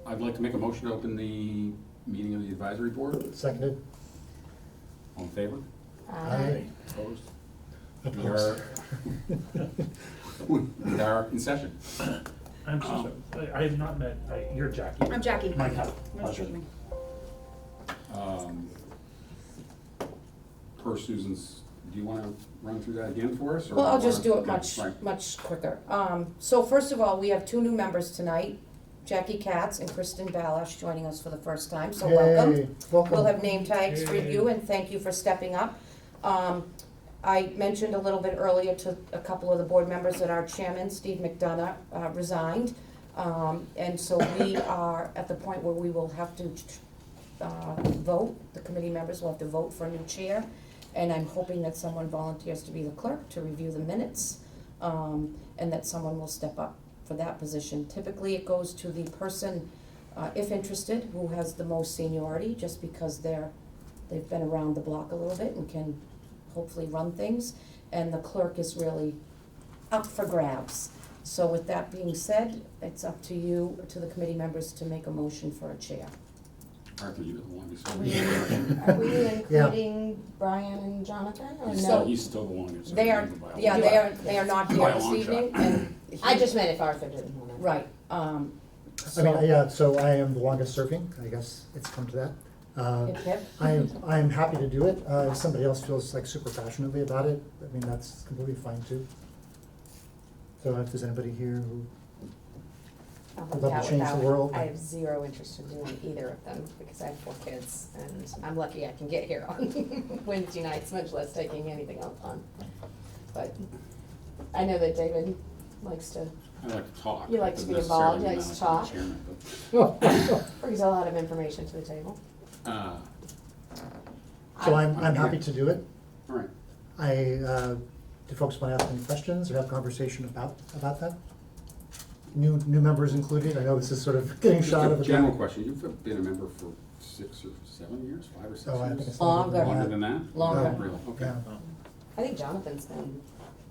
I'd like to make a motion to open the meeting of the advisory board. Seconded. All in favor? Aye. Opposed? Opposed. We are in session. I'm so sorry. I have not met, you're Jackie. I'm Jackie. Mike, how? Nice to meet you. Per Susan's, do you want to run through that again for us? or Well, I'll do you just do wanna- it much, Right. much quicker. So first of all, we have two new members tonight, Jackie Katz and Kristen Balash joining us for the first time, so welcome. Yay. Welcome. We'll have name tags for Yay. you, and thank you for stepping up. I mentioned a little bit earlier to a couple of the board members that our chairman, Steve McDonough, resigned. And so we are at the point where we will have to vote, the committee members will have to vote for a new chair. And I'm hoping that someone volunteers to be the clerk to review the minutes, and that someone will step up for that position. Typically, it goes to the person, if interested, who has the most seniority, just because they've been around the block a little bit and can hopefully run things. And the clerk is really up for grabs. So with that being said, it's up to you, to the committee members, to make a motion for a chair. Arthur, you're the longest. Are we including Brian and Jonathan, or no? He's still the longest. They are, yeah, they are not By here a this long evening, shot. and. I just meant if Arthur didn't want to. Right, I mean, so. yeah, so I am the longest serving, I guess it's come to that. Hip, hip. I'm happy to do it. If somebody else feels like super passionately about it, I mean, that's completely fine too. So if there's anybody here who, I'll Would help love you out to with change that the one. world. I have zero interest in doing either of them because I have 4 kids and I'm lucky I can get here on Wednesday nights, much less taking anything else on. But I know that David likes to, I like to talk. You like to Doesn't be involved, necessarily you like to mean I talk. be chairman, brings a lot of information to the table. but, so I'm happy to do it. all right. Do folks want to ask any questions or have conversation about that? New members included, I know this is sort of getting Just shot a of a. general question, you've been a member for 6 or 7 years, 5 or 6 Oh, I years? think it's Longer. Longer than that? Longer. Oh, really? Okay. Yeah. I think Jonathan's been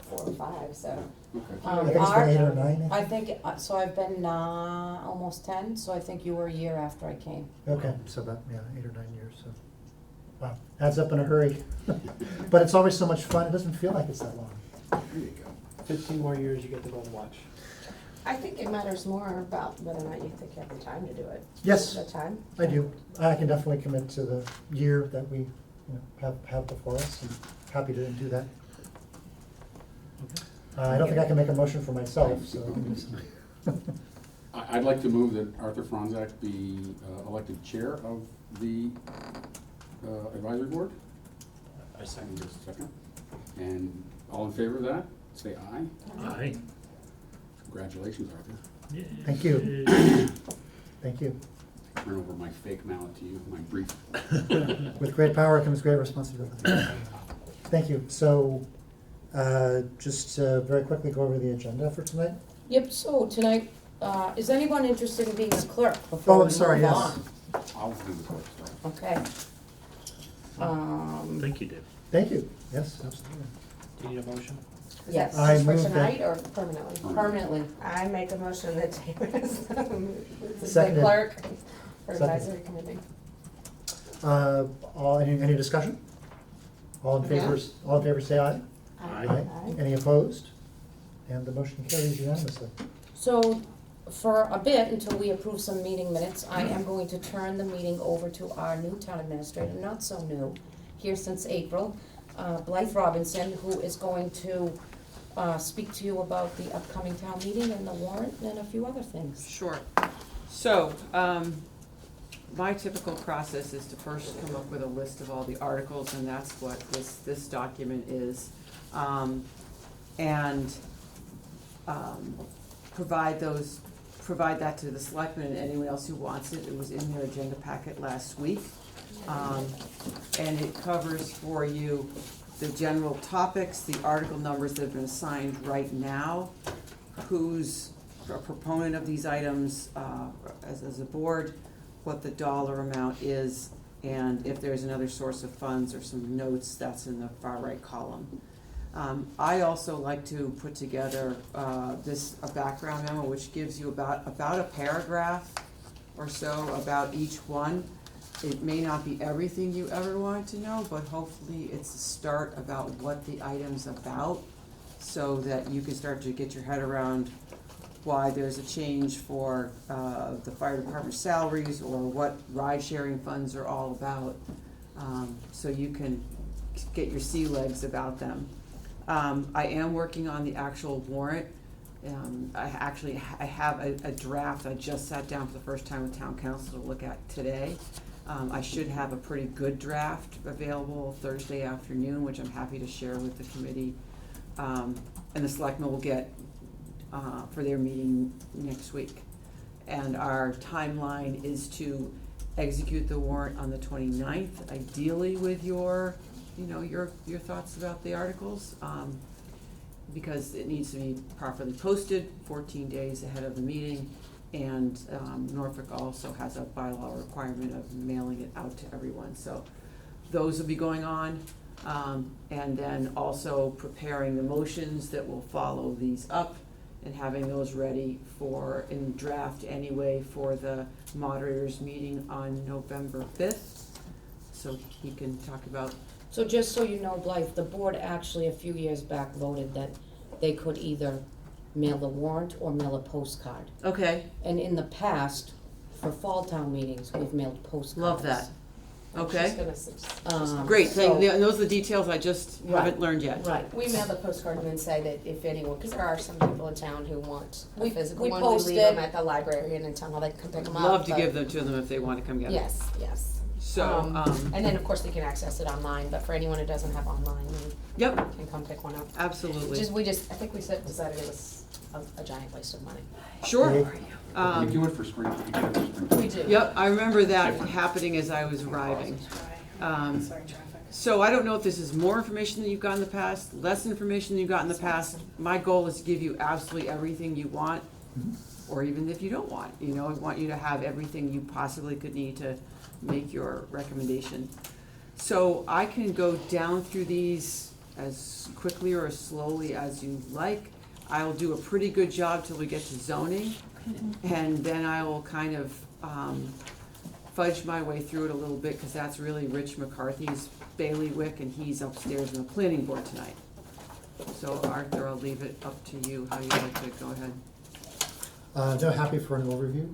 4 or 5, so. Okay. I think it's been 8 or 9. I think, so I've been, almost 10, so I think you were a year after I came. Okay, so about, 8 or 9 years, so. Wow, adds up in a hurry. But it's always so much fun, it doesn't feel like it's that long. There you go. 15 more years, you get to go and watch. I think it matters more about whether or not you think you have the time to do it. Yes, The time? I do. I can definitely commit to the year that we, have before us, and happy to do that. I don't think I can make a motion for myself, so. I can do some- I'd like to move that Arthur Franzak be elected chair of the advisory board. I second Just a second. And all in favor of that, say aye. Aye. Congratulations, Arthur. Thank you. Thank you. Turn over my fake mallet to you, my brief. With great power comes great responsibility. Thank you. So, just very quickly go over the agenda for tonight. Yep, so tonight, is anyone interested in being a clerk Oh, before we I'm sorry, move yes. on? I'll do the clerk stuff. Okay. Thank you, Dave. Thank you. Yes, absolutely. Do you need a motion? Is Yes. that I just for move that- tonight or permanently? Permanently. I make a motion that David is the Seconded. clerk for Seconded. advisory committee. Any discussion? All in favor, say aye. Aye. Any opposed? And the motion carries unanimously. So for a bit, until we approve some meeting minutes, I am going to turn the meeting over to our new town administrator, not so new, here since April, Blythe Robinson, who is going to speak to you about the upcoming town meeting and the warrant and a few other things. Sure. So, my typical process is to first come up with a list of all the articles, and that's what this document is. And provide that to the selectmen and anyone else who wants it. It was in their agenda packet last week. And it covers for you the general topics, the article numbers that have been assigned right now, who's a proponent of these items as a board, what the dollar amount is, and if there's another source of funds or some notes, that's in the far right column. I also like to put together a background memo which gives you about a paragraph or so about each one. It may not be everything you ever want to know, but hopefully it's a start about what the item's about, so that you can start to get your head around why there's a change for the fire department salaries, or what ride-sharing funds are all about, so you can get your sea legs about them. I am working on the actual warrant. I have a draft I just sat down for the first time with town council to look at today. I should have a pretty good draft available Thursday afternoon, which I'm happy to share with the committee. And the selectmen will get for their meeting next week. And our timeline is to execute the warrant on the 29th, ideally with your thoughts about the articles. Because it needs to be properly posted 14 days ahead of the meeting. And Norfolk also has a bylaw requirement of mailing it out to everyone. So those will be going on. And then also preparing the motions that will follow these up, and having those ready in draft anyway for the moderator's meeting on November 5th. So he can talk about. So just so you know, Blythe, the board actually a few years back voted that they could either mail the warrant or mail a postcard. Okay, And in the past, for fall town meetings, we've mailed postcards. love that. I'm just Okay, gonna great, so- and those are the details I just haven't learned yet. Right. We mail the postcard and then say that if anyone, because there are some people in town who want a We- physical we one, post we leave it. them at the library and in town hall, they can come pick them up. Love to but- give them to them if they want to come get them. Yes, yes. So, And then, of course, they can access it online, but for anyone who doesn't have online, they yep, can come pick one up. absolutely. I think we decided it was a giant waste of money. Sure. You Um, do it for spring, you get it for spring. We do. Yep, I remember that happening as I was arriving. So I don't know if this is more information than you've got in the past, less information than you've got in the past. My goal is to give you absolutely everything you want, or even if you don't want. I want you to have everything you possibly could need to make your recommendation. So I can go down through these as quickly or as slowly as you like. I'll do a pretty good job till we get to zoning, and then I will kind of fudge my way through it a little bit, because that's really Rich McCarthy's bailiwick, and he's upstairs in the planning board tonight. So Arthur, I'll leave it up to you, how you'd like to go ahead. No, happy for an overview.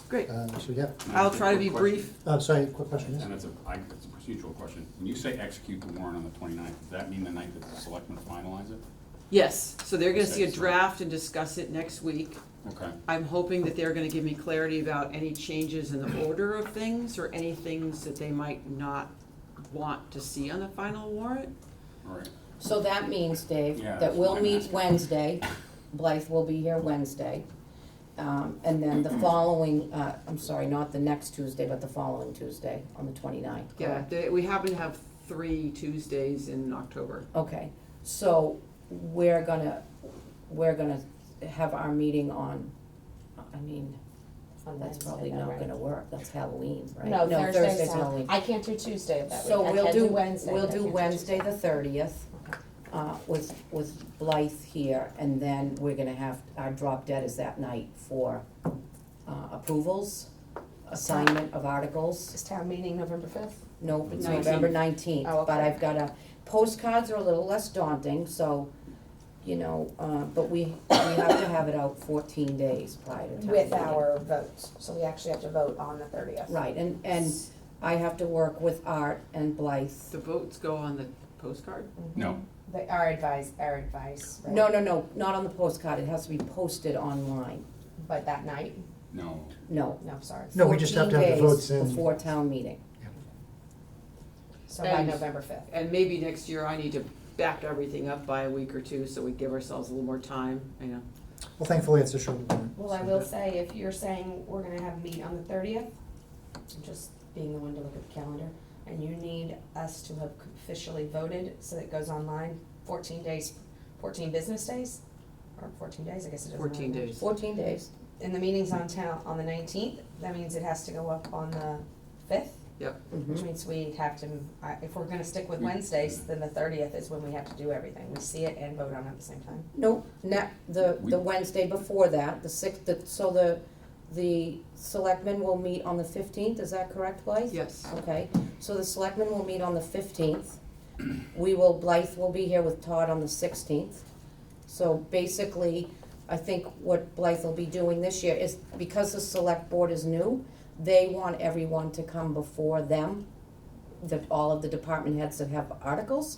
Great, So, yeah. I'll try to be brief. Sorry, quick question, yes? And it's a procedural question. When you say execute the warrant on the 29th, does that mean the night that the selectmen finalize it? Yes, so they're gonna see a Okay, so- draft and discuss it next week. Okay. I'm hoping that they're gonna give me clarity about any changes in the order of things, or any things that they might not want to see on the final warrant. All right. So that means, Dave, Yeah, that that's we'll what I'm meet asking. Wednesday, Blythe will be here Wednesday. And then the following, I'm sorry, not the next Tuesday, but the following Tuesday, on the 29th. Yeah, correct? we happen to have 3 Tuesdays in October. Okay, so we're gonna have our meeting on, On that's Wednesday, probably though, not right? gonna work, that's Halloween, right? No, Thursday's Halloween. I can't do Tuesday of that week. So I we'll can do, Wednesday. we'll but I do can't Wednesday Tuesday. the 30th, with Blythe here, and then we're gonna have, our drop dead is that night for, approvals, assignment of articles. Is town meeting November 5th? Nope, it's 19th. November 19th, Oh, but okay. I've got postcards are a little less daunting, so, but we have to have it out 14 days prior to town With meeting. our votes, so we actually have to vote on the 30th. Right, and I have to work with Art and Blythe. The votes go on the postcard? No. Our advice, right? No, not on the postcard, it has to be posted online, But that night? No. no. No, sorry. No, we just have to have the 14 votes days in. before town meeting. So by And- November 5th. And maybe next year I need to back everything up by a week or two, so we give ourselves a little more time, Well, thankfully, it's a short warrant. Well, I will say, if you're saying we're gonna have a meet on the 30th, just being the one to look at the calendar, and you need us to have officially voted, so that it goes online, 14 days, 14 business days? Or 14 days, I guess it doesn't matter. 14 days. 14 days. And the meeting's on the 19th, that means it has to go up on the 5th, which Mhm. means we have to, if we're gonna stick with Wednesdays, then the 30th is when we have to do everything. We see it and vote on it at the same time. Nope, the We- Wednesday before that, the 6th, so the selectmen will meet on the 15th, is that correct, Blythe? Yes. Okay, so the selectmen will meet on the 15th. Blythe will be here with Todd on the 16th. So basically, I think what Blythe will be doing this year is, because the select board is new, they want everyone to come before them, all of the department heads that have articles,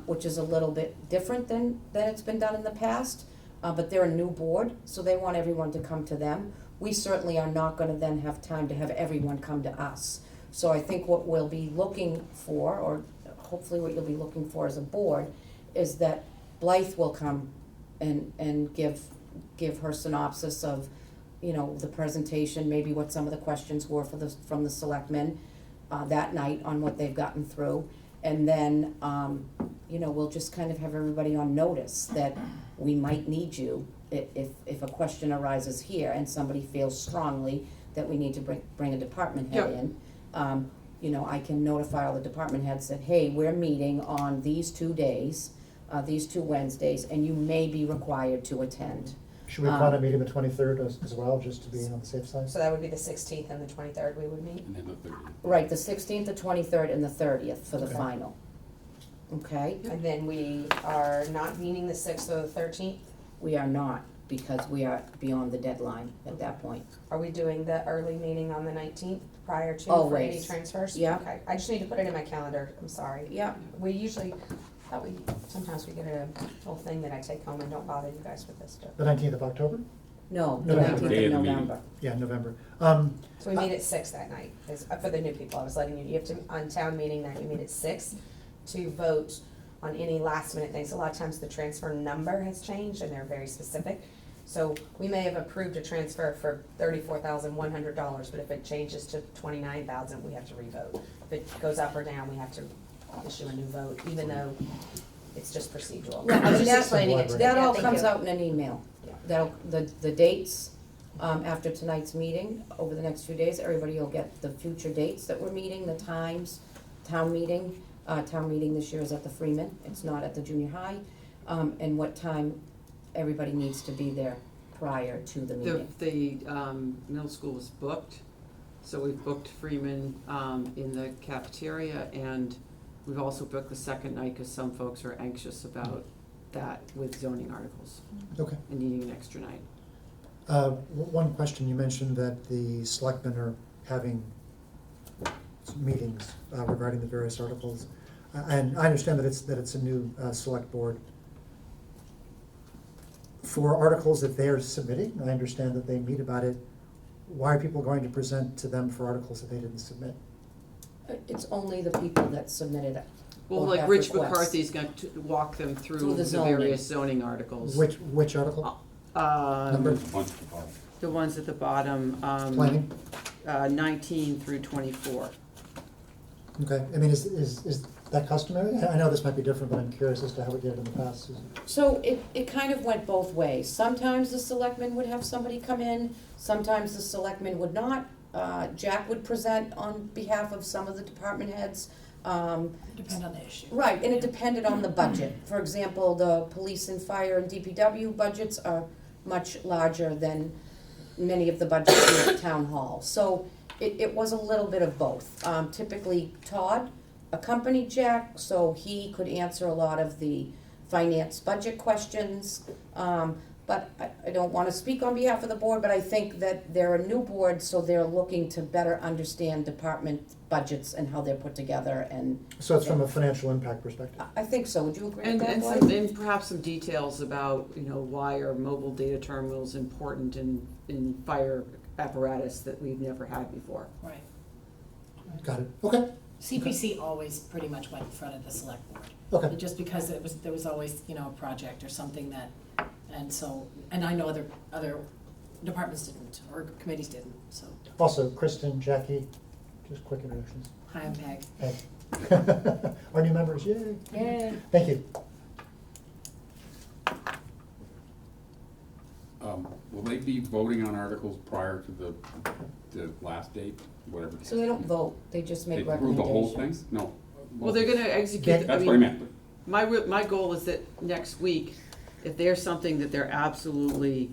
which is a little bit different than it's been done in the past. But they're a new board, so they want everyone to come to them. We certainly are not gonna then have time to have everyone come to us. So I think what we'll be looking for, or hopefully what you'll be looking for as a board, is that Blythe will come and give her synopsis of, you know, the presentation, maybe what some of the questions were from the selectmen that night on what they've gotten through. And then, you know, we'll just kind of have everybody on notice that we might need you if a question arises here and somebody feels strongly that we need to bring a department head Yep. in. You know, I can notify all the department heads that, hey, we're meeting on these 2 days, these 2 Wednesdays, and you may be required to attend. Should we plan a meeting the 23rd as well, just to be on the safe side? So that would be the 16th and the 23rd we would meet? And then the 30th. Right, the 16th, the 23rd, and the 30th for the Okay. final. Okay? And then we are not meeting the 6th or the 13th? We are not, because we are beyond the deadline at that point. Are we doing the early meeting on the 19th prior to for any Always. transfers? Yeah. Okay, I just need to put it in my calendar, I'm sorry. Yeah, We usually, sometimes we get a whole thing that I take home and don't bother you guys with this stuff. The 19th of October? no, the November. 19th Day of of the meeting. November. Yeah, November. So we meet at 6 that night, for the new people, I was letting you have to, on town meeting night, you meet at 6 to vote on any last minute things. A lot of times the transfer number has changed and they're very specific. So we may have approved a transfer for $34,100, but if it changes to $29,000, we have to revote. If it goes up or down, we have to issue a new vote, even though it's just procedural. Yeah, I I was mean, just that's- explaining it to them. That Yeah, all thank comes you. out in an email. Yeah. The dates, after tonight's meeting, over the next few days, everybody will get the future dates that we're meeting, the times, town meeting. Town meeting this year is at the Freeman, it's not at the junior high, and what time everybody needs to be there prior to the meeting. The middle school is booked, so we've booked Freeman in the cafeteria, and we've also booked the second night because some folks are anxious about that with zoning articles Okay. and needing an extra night. One question, you mentioned that the selectmen are having meetings regarding the various articles. And I understand that it's a new select board. For articles that they are submitting, I understand that they meet about it. Why are people going to present to them for articles that they didn't submit? It's only the people that submitted it. Well, or like have Rich requests. McCarthy's going to walk them Through through the the zoning. various zoning articles. Which article? Number? Bunch of them. The ones at the bottom, Planning? 19 through 24. Okay, I mean, is that customary? I know this might be different, but I'm curious as to how we did it in the past, Susan. So it kind of went both ways. Sometimes the selectmen would have somebody come in, sometimes the selectmen would not. Jack would present on behalf of some of the department heads. Depend on the issue. Right, and it depended on the budget. For example, the police and fire and DPW budgets are much larger than many of the budgets in the town hall. So it was a little bit of both. Typically Todd accompanied Jack, so he could answer a lot of the finance budget questions. But I don't wanna speak on behalf of the board, but I think that they're a new board, so they're looking to better understand department budgets and how they're put together, and So it's from a financial impact perspective. I think so. Would you agree with And, that, and Lloyd? some, and perhaps some details about, you know, why are mobile data terminals important in fire apparatus that we've never had before. Right. Got it, okay, CPC always pretty much went in front of the select board. okay. Just because there was always, you know, a project or something that, and so, and I know other departments didn't, or committees didn't, so. Also, Kristen, Jackie, just quick introductions. Hi, I'm Peg. Hey. Our new members, yay. Yay. Thank you. Will they be voting on articles prior to the last date, whatever? So they don't vote, they just They make approve the whole recommendations. thing? No. Well, they're gonna execute, That's what I meant. my goal is that next week, if there's something that they're absolutely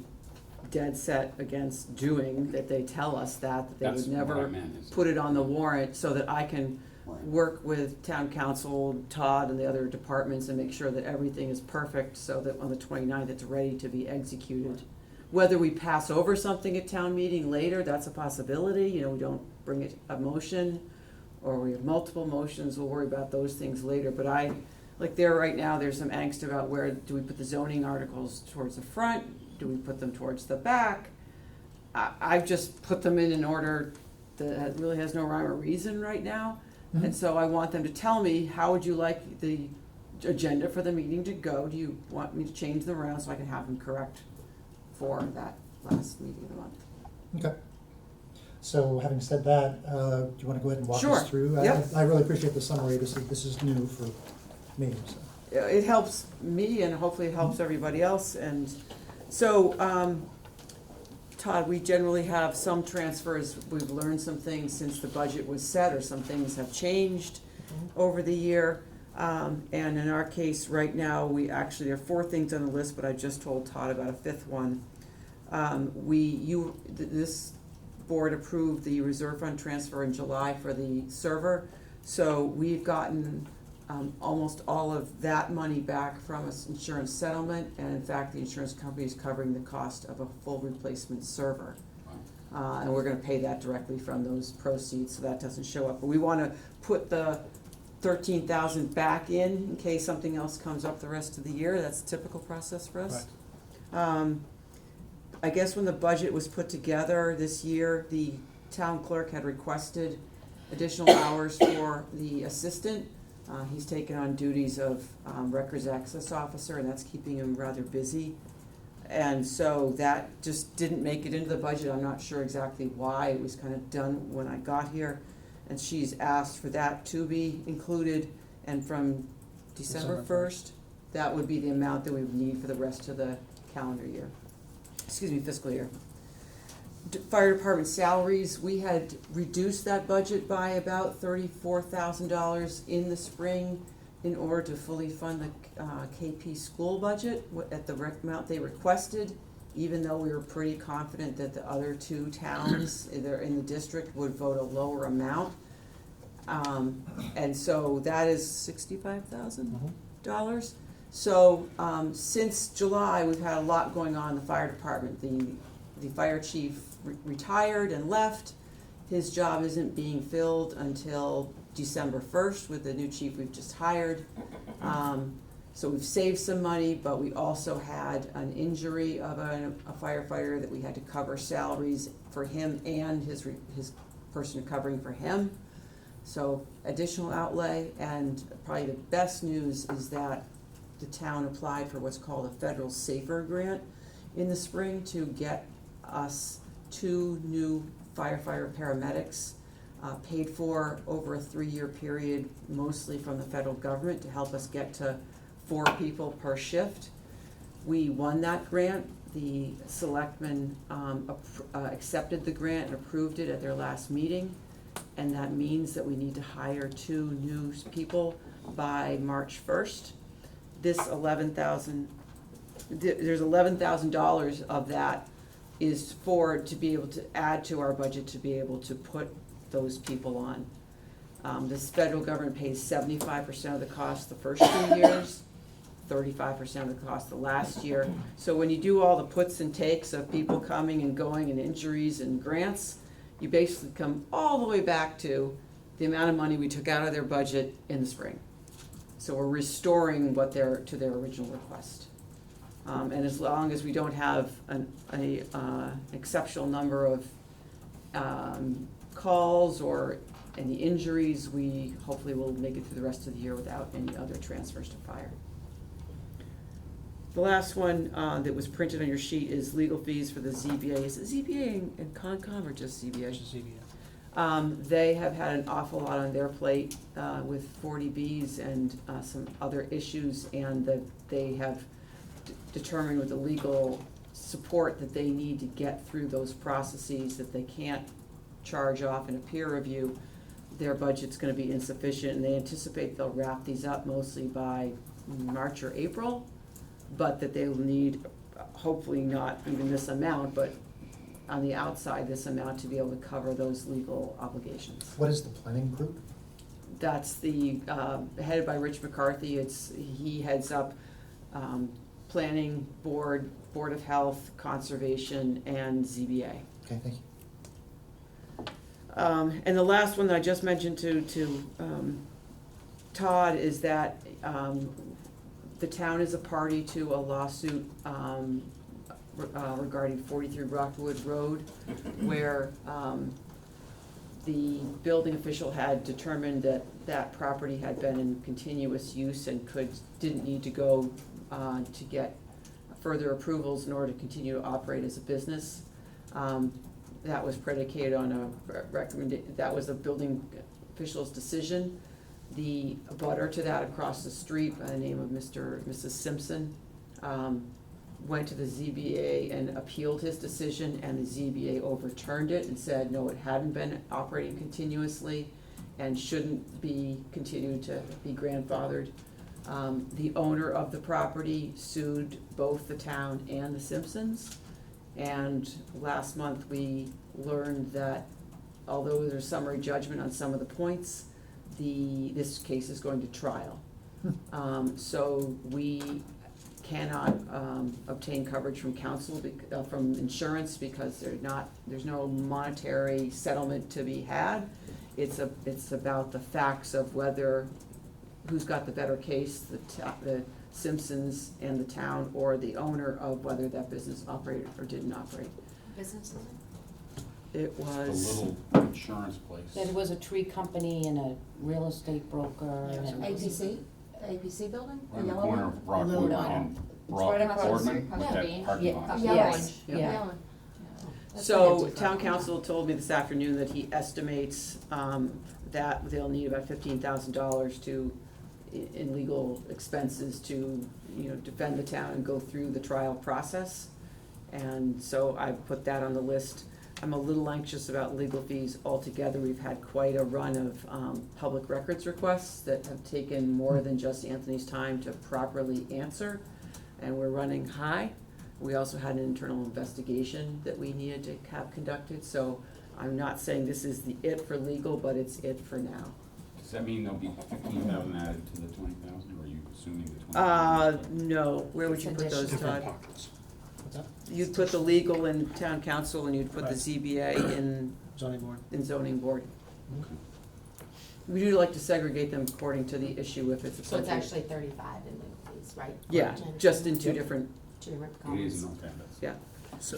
dead set against doing, that they tell us that they That's would what I never meant is- put it on the warrant, so that I can Right. work with town council, Todd, and the other departments, and make sure that everything is perfect, so that on the 29th it's ready to be executed. Whether we pass over something at town meeting later, that's a possibility, we don't bring it a motion, or we have multiple motions, we'll worry about those things later, but right now, there's some angst about where, do we put the zoning articles towards the front, do we put them towards the back? I've just put them in an order that really has no rhyme or reason right now. And so I want them to tell me, how would you like the agenda for the meeting to go? Do you want me to change them around so I can have them correct for that last meeting of the month? Okay. So having said that, do you want to go ahead and walk Sure. us through? Yep. I really appreciate the summary. This is new for me, so. It helps me, and hopefully it helps everybody else. And so, Todd, we generally have some transfers. We've learned some things since the budget was set, or some things have changed over the year. And in our case, right now, there are 4 things on the list, but I just told Todd about a 5th one. This board approved the reserve fund transfer in July for the server. So we've gotten almost all of that money back from an insurance settlement, and in fact, the insurance company is covering the cost of a full replacement server. And we're gonna pay that directly from those proceeds, so that doesn't show up. But we wanna put the 13,000 back in case something else comes up the rest of the year. That's a typical process for us. I guess when the budget was put together this year, the town clerk had requested additional hours for the assistant. He's taken on duties of records access officer, and that's keeping him rather busy. And so that just didn't make it into the budget. I'm not sure exactly why. It was kind of done when I got here. And she's asked for that to be included, and from December 1st, that would be the amount that we would need for the rest of the fiscal year. Fire department salaries, we had reduced that budget by about $34,000 in the spring in order to fully fund the KP school budget at the amount they requested, even though we were pretty confident that the other 2 towns either in the district would vote a lower amount. And so that is $65,000. So since July, we've had a lot going on in the fire department. The fire chief retired and left. His job isn't being filled until December 1st with the new chief we've just hired. So we've saved some money, but we also had an injury of a firefighter that we had to cover salaries for him and his person covering for him. So additional outlay, and probably the best news is that the town applied for what's called a federal SAFER grant in the spring to get us 2 new firefighter paramedics paid for over a 3-year period, mostly from the federal government, to help us get to 4 people per shift. We won that grant. The selectmen accepted the grant and approved it at their last meeting, and that means that we need to hire 2 new people by March 1st. This there's $11,000 of that is to be able to add to our budget to be able to put those people on. This federal government pays 75% of the cost the first 2 years, 35% of the cost the last year. So when you do all the puts and takes of people coming and going and injuries and grants, you basically come all the way back to the amount of money we took out of their budget in the spring. So we're restoring to their original request. And as long as we don't have an exceptional number of calls or any injuries, we hopefully will make it through the rest of the year without any other transfers to fire. The last one that was printed on your sheet is legal fees for the ZBA. Is it ZBA and Concom or just ZBA? Just ZBA. They have had an awful lot on their plate with 40Bs and some other issues, and that they have determined with the legal support that they need to get through those processes, that they can't charge off in a peer review. Their budget's gonna be insufficient, and they anticipate they'll wrap these up mostly by March or April, but that they will need hopefully not even this amount, but on the outside, this amount to be able to cover those legal obligations. What is the planning group? That's the, headed by Rich McCarthy, he heads up, planning board, Board of Health, conservation, and ZBA. Okay, thank you. And the last one that I just mentioned to Todd is that, the town is a party to a lawsuit, regarding 43 Rockwood Road, where, the building official had determined that that property had been in continuous use and didn't need to go, to get further approvals in order to continue to operate as a business. That was predicated on that was a building official's decision. The abutter to that across the street by the name of Mrs. Simpson, went to the ZBA and appealed his decision, and the ZBA overturned it and said, no, it hadn't been operating continuously and shouldn't be continued to be grandfathered. The owner of the property sued both the town and the Simpsons, and last month we learned that although there's summary judgment on some of the points, this case is going to trial. So we cannot obtain coverage from council, from insurance, because there's no monetary settlement to be had. It's about the facts of who's got the better case, the Simpsons and the town, or the owner of whether that business operated or didn't operate. Business, It The was, little insurance place. There was a tree company and a real estate broker and. APC, the APC building, the On the yellow corner one? of Rockwood Little and right across the Boardman, street. with Yeah. that parking lot. Yeah. Yes, The yeah. yellow one. That's so an empty town property. council told me this afternoon that he estimates that they'll need about $15,000 in legal expenses to, defend the town and go through the trial process. And so I put that on the list. I'm a little anxious about legal fees altogether. We've had quite a run of public records requests that have taken more than just Anthony's time to properly answer, and we're running high. We also had an internal investigation that we needed to have conducted, so I'm not saying this is it for legal, but it's it for now. Does that mean there'll be 15,000 added to the 20,000, or are you assuming the 20,000? No, where would you put those, Different Todd? pockets. What's that? You'd put the legal in town council, and you'd put the Right. ZBA in Zoning board. zoning board. Okay. We do like to segregate them according to the issue if it's So it's appropriate. actually 35 in legal fees, right? Yeah, And just in two Yep. different, two different It columns. is, okay, that's. yeah. So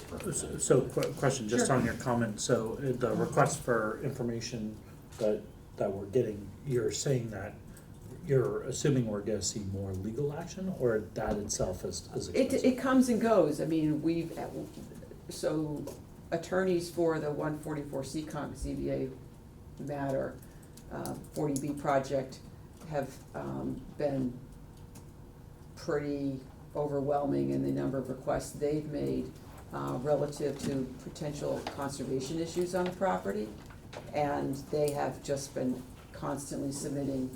question, just Sure. on your comment, so the request for information that we're getting, you're saying that you're assuming we're gonna see more legal action, or that itself is expensive? It comes and goes. I mean, so attorneys for the 144 Seekonk ZBA matter, 40B project, have been pretty overwhelming in the number of requests they've made relative to potential conservation issues on the property. And they have just been constantly submitting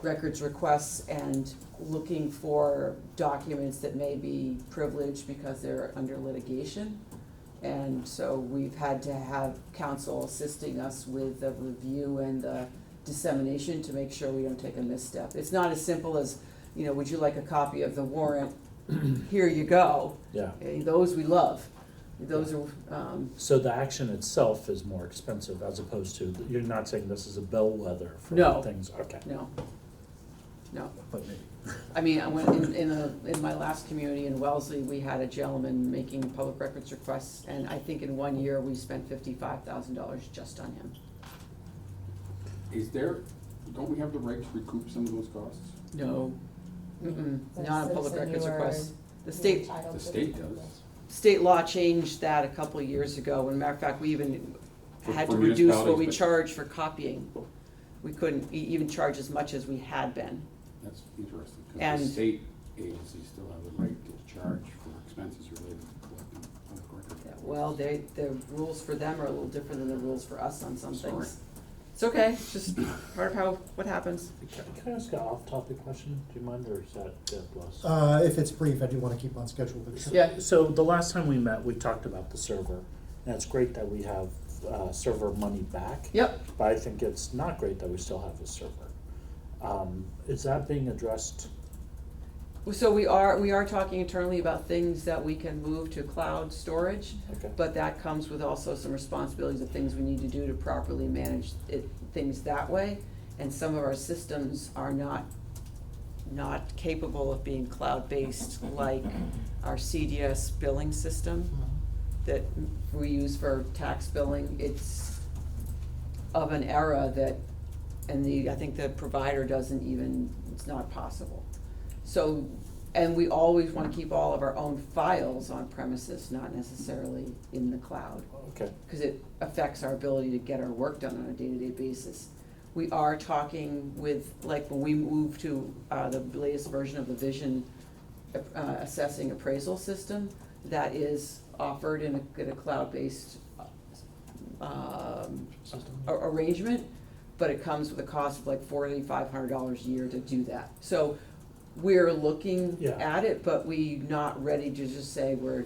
records requests and looking for documents that may be privileged because they're under litigation. And so we've had to have counsel assisting us with the review and the dissemination to make sure we don't take a misstep. It's not as simple as, would you like a copy of the warrant? Here you go. Yeah, Those we love. Those are, so the action itself is more expensive as opposed to, you're not saying this is a bellwether No. for things, okay. no. But maybe. I mean, I went in my last community in Wellesley, we had a gentleman making public records requests, and I think in 1 year, we spent $55,000 just on him. Don't we have the right to recoup some of those costs? No, The not on public citizen records you are- requests. The you're state, entitled The to state the- does. state law changed that a couple of years ago. As a matter of fact, we even had For to reduce what we municipalities, but- charge for copying. We couldn't even charge as much as we had been. That's interesting, because And- the state agencies still have the right to charge for expenses related to collecting public records. Well, the rules for them are a little different than the rules for us on some Sorry. things. It's okay, it's just part of what happens. Can I ask an off-topic question? Do you mind, or is that plus? If it's brief, I do want to keep on schedule, but sure. Yeah. So the last time we met, we talked about the server, and it's great that we have server money back. Yep, But I think it's not great that we still have a server. Is that being addressed? so we are talking internally about things that we can move to cloud storage, Okay. but that comes with also some responsibilities of things we need to do to properly manage things that way. And some of our systems are not capable of being cloud-based, like our CDS billing system that we use for tax billing. It's of an era that, I think the provider doesn't even, it's not possible. So, and we always want to keep all of our own files on premises, not necessarily in the cloud, Okay. because it affects our ability to get our work done on a day-to-day basis. We are talking with, like, when we move to the latest version of the Vision assessing appraisal system, that is offered in a cloud-based arrangement, but it comes with a cost of like $4,500 a year to do that. So we're looking Yeah. at it, but we're not ready to just say we're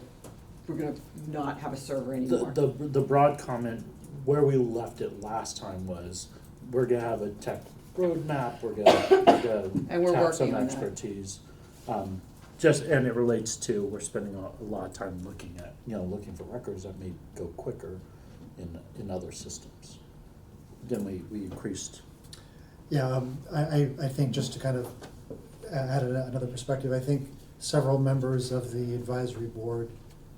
gonna not have a server anymore. The broad comment, where we left it last time was, we're gonna have a tech roadmap, we're gonna And we're tap working some on that. expertise. And it relates to, we're spending a lot of time looking at, looking for records that may go quicker in other systems. Then we increased. Yeah, I think just to kind of add another perspective, I think several members of the advisory board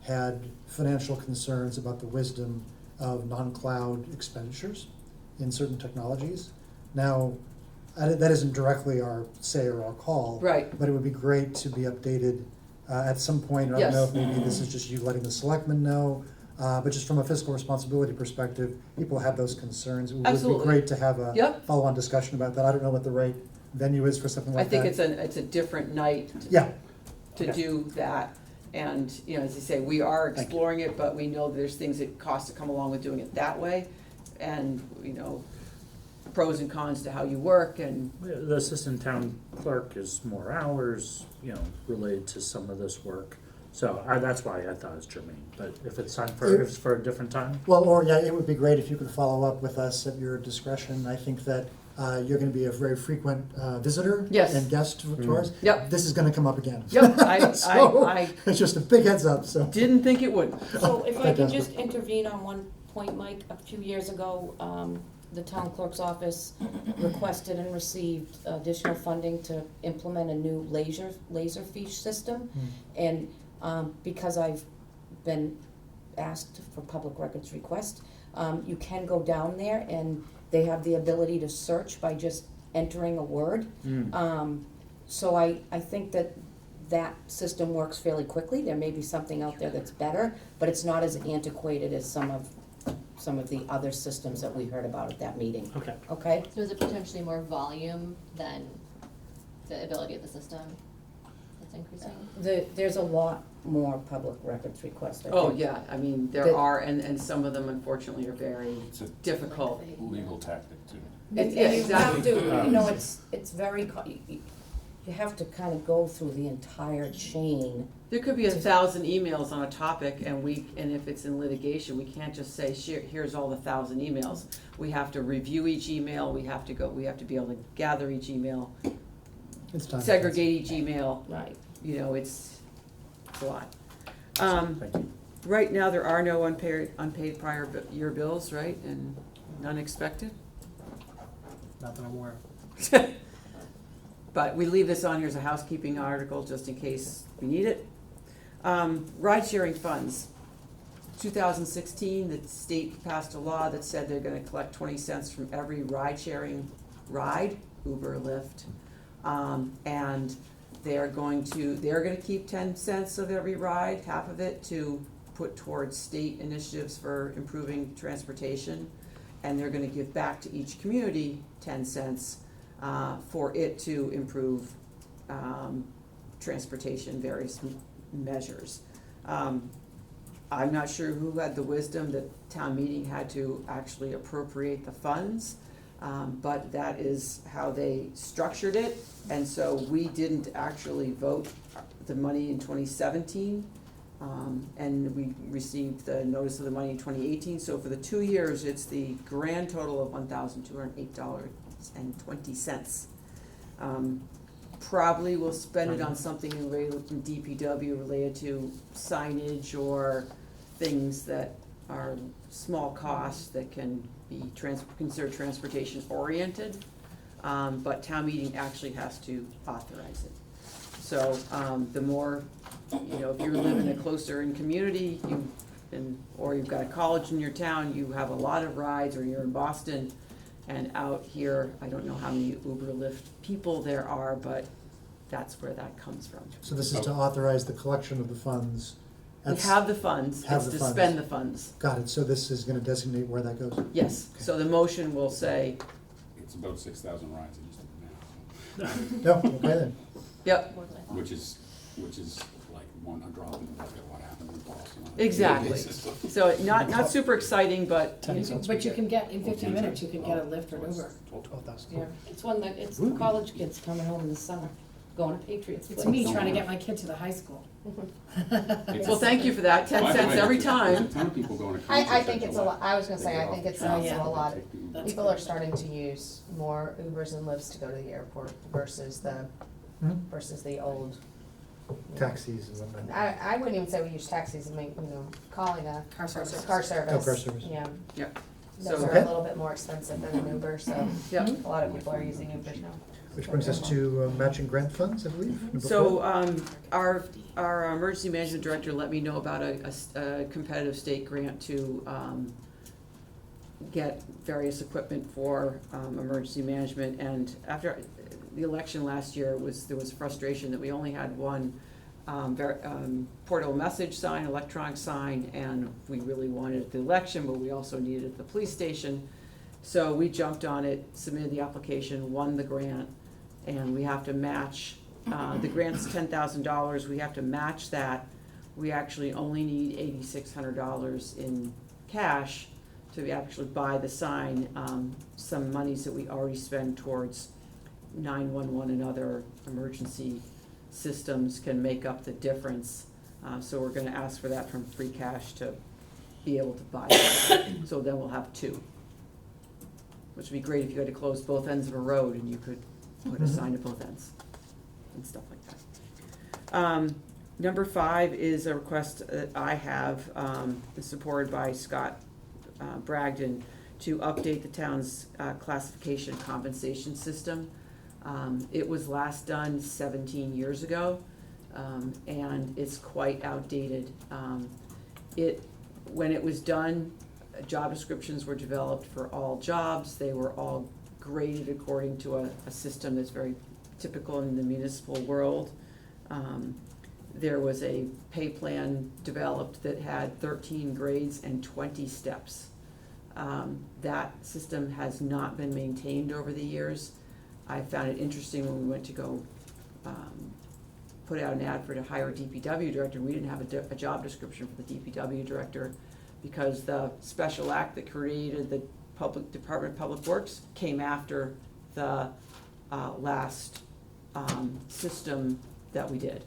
had financial concerns about the wisdom of non-cloud expenditures in certain technologies. Now, that isn't directly our say or our call. Right. But it would be great to be updated at some point. I don't know if maybe this is just you letting the selectmen know, but just from a fiscal responsibility perspective, people have those concerns. It would Absolutely. be great to have a Yep. follow-on discussion about that. I don't know what the right venue is for something I like think that. it's a different night Yeah, to Okay. do that. And, as you say, we are exploring it, but we know there's things that cost to come along with doing it that way. And, pros and cons to how you work and, The assistant town clerk is more hours, related to some of this work. So that's why I thought it was germane, but if it's time if it's for a different time. well, or yeah, it would be great if you could follow up with us at your discretion. I think that you're gonna be a very frequent visitor Yes. and guest to ours. Yep. This is gonna come up again. Yep, So, I it's just a big heads up, so. didn't think it would. So if I could Fantastic. just intervene on one point, Mike, a few years ago, the town clerk's office requested and received additional funding to implement a new laser fiche system. And because I've been asked for public records request, you can go down there and they have the ability to search by just entering a word. So I think that system works fairly quickly. There may be something out there that's better, but it's not as antiquated as some of the other systems that we heard about at that meeting. Okay. Okay? So is it potentially more volume than the ability of the system that's increasing? There's a lot more public records requests, I think. Oh, yeah, there The- are, and some of them unfortunately are very It's a difficult. legal tactic too. And Yeah, you have exactly. to, it's very, you have to kind of go through the entire chain. There could be 1,000 emails on a topic and if it's in litigation, we can't just say, here's all the 1,000 emails. We have to review each email, we have to be able to gather each email, It's time. segregate each email, Right. it's a lot. Thank you. Right now, there are no unpaid prior year bills, right, and none expected? Not that I'm aware of. But we leave this on here as a housekeeping article, just in case we need it. Ride-sharing funds. 2016, the state passed a law that said they're gonna collect 20 cents from every ride-sharing ride, Uber, Lyft. And they're gonna keep 10 cents of every ride, half of it to put towards state initiatives for improving transportation. And they're gonna give back to each community 10 cents for it to improve transportation, various measures. I'm not sure who had the wisdom that town meeting had to actually appropriate the funds, But that is how they structured it, and so we didn't actually vote the money in 2017. And we received the notice of the money in 2018, so for the 2 years, it's the grand total of $1,208.20. Probably we'll spend it on something related to DPW related to signage or things that are small costs that can be considered transportation oriented. But town meeting actually has to authorize it. So, the more, if you live in a closer in community, or you've got a college in your town, you have a lot of rides, or you're in Boston, and out here, I don't know how many Uber, Lyft people there are, but that's where that comes from. So this is to authorize the collection of the funds. We That's- have the funds, have it's the to funds. spend the funds, Got it, so this is gonna designate where that goes? yes. So the motion will say, It's about 6,000 rides, it used to be now, No, okay then. yep, More than I thought. which is like a drop in the bucket of what happened in Boston. on a Exactly. daily basis. so not super exciting, but, But you can get, in 15 minutes, you can get a Lyft or an Uber. 12,000. Yeah, it's it's college kids coming home in the summer, going to Patriots. It's Place. me trying to get my kid to the high school. It's- well, thank you for that, 10 By the cents way, every there's time. a ton of people going to I concerts think in it's a July. lot, I was gonna They say, get I off think it's the train, also a lot. they take the Uber. That's People are starting to use more Ubers and Lyfts to go to the airport versus the old. Taxis and whatnot. I wouldn't even say we use taxis, I mean, calling a Car service. car service. Oh, car service. Yeah. Yep. Those So- are a little bit more expensive than an Uber, so Yep. a lot of people are using Ubers now. Which brings us to matching grant funds, I believe, number So, 4. our emergency management director let me know about a competitive state grant to, get various equipment for, emergency management, and after the election last year, there was frustration that we only had one, portable message sign, electronic sign, and we really wanted it at the election, but we also needed it at the police station. So we jumped on it, submitted the application, won the grant, and we have to match, the grant's $10,000, we have to match that. We actually only need $8,600 in cash to actually buy the sign. Some monies that we already spend towards 911 and other emergency systems can make up the difference. So we're gonna ask for that from free cash to be able to buy that. So then we'll have two. Which would be great if you had to close both ends of a road and you could put a sign at both ends and stuff like that. Number 5 is a request that I have, supported by Scott Bragdon, to update the town's classification compensation system. It was last done 17 years ago, and it's quite outdated. When it was done, job descriptions were developed for all jobs. They were all graded according to a system that's very typical in the municipal world. There was a pay plan developed that had 13 grades and 20 steps. That system has not been maintained over the years. I found it interesting when we went to go put out an ad to hire a DPW director. We didn't have a job description for the DPW director because the special act that created the Department of Public Works came after the last system that we did.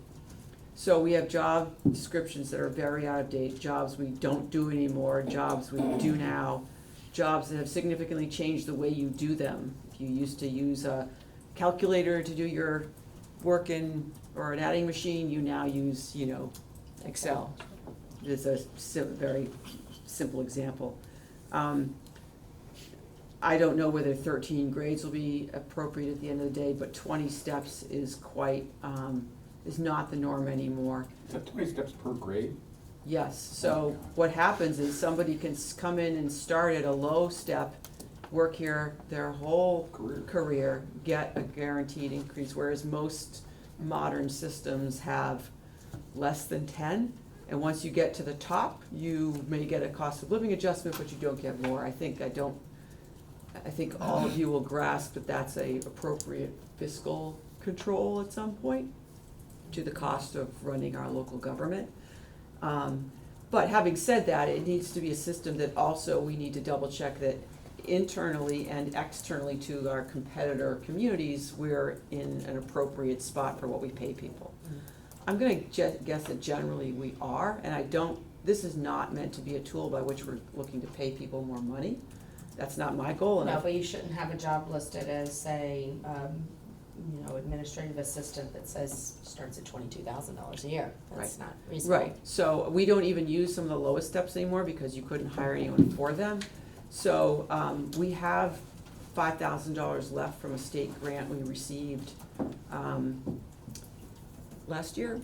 So we have job descriptions that are very out of date, jobs we don't do anymore, jobs we do now, jobs that have significantly changed the way you do them. If you used to use a calculator to do your work in, or an adding machine, you now use, Excel. It's a very simple example. I don't know whether 13 grades will be appropriate at the end of the day, but 20 steps is is not the norm anymore. Is that 20 steps per grade? Yes, so what happens is somebody can come in and start at a low step, work here their whole career, get a guaranteed increase, whereas most modern systems have less than 10. And once you get to the top, you may get a cost of living adjustment, but you don't get more. I think all of you will grasp that that's a appropriate fiscal control at some point to the cost of running our local government. But having said that, it needs to be a system that also we need to double check that internally and externally to our competitor communities, we're in an appropriate spot for what we pay people. I'm gonna guess that generally we are, and this is not meant to be a tool by which we're looking to pay people more money. That's not my goal, and No, but you shouldn't have a job listed as, say, administrative assistant that says starts at $22,000 a year. That's not reasonable. Right, so we don't even use some of the lowest steps anymore because you couldn't hire anyone for them. So, we have $5,000 left from a state grant we received, last year,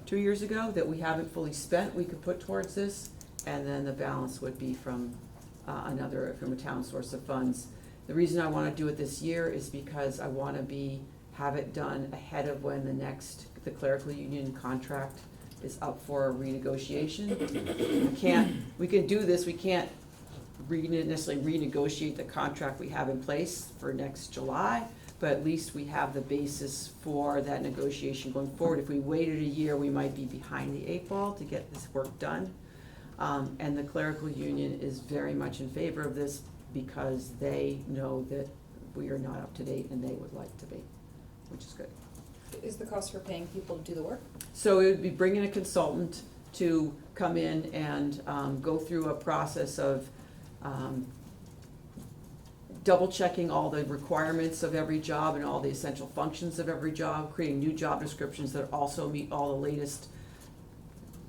2 years ago, that we haven't fully spent, we could put towards this, and then the balance would be from from a town source of funds. The reason I wanna do it this year is because I wanna have it done ahead of when the clerical union contract is up for renegotiation. We can do this, we can't necessarily renegotiate the contract we have in place for next July, but at least we have the basis for that negotiation going forward. If we waited a year, we might be behind the 8 ball to get this work done. And the clerical union is very much in favor of this because they know that we are not up to date and they would like to be, which is good. Is the cost for paying people to do the work? So it would be bringing a consultant to come in and go through a process of double checking all the requirements of every job and all the essential functions of every job, creating new job descriptions that also meet all the latest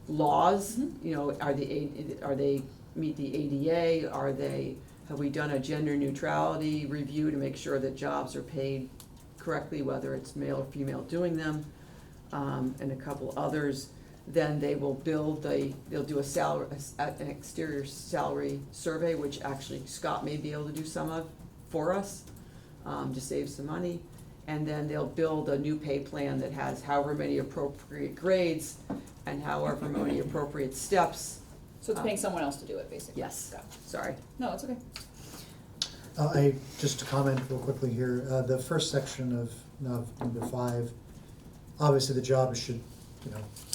laws. You know, are they meet the ADA? Have we done a gender neutrality review to make sure that jobs are paid correctly, whether it's male or female doing them, and a couple others. Then they will they'll do an exterior salary survey, which actually Scott may be able to do some of for us, to save some money. And then they'll build a new pay plan that has however many appropriate grades and however many appropriate steps. So it's paying someone else to do it, basically? Yes, Got it. sorry. No, it's okay. Just to comment real quickly here, the first section of number 5, obviously the job should,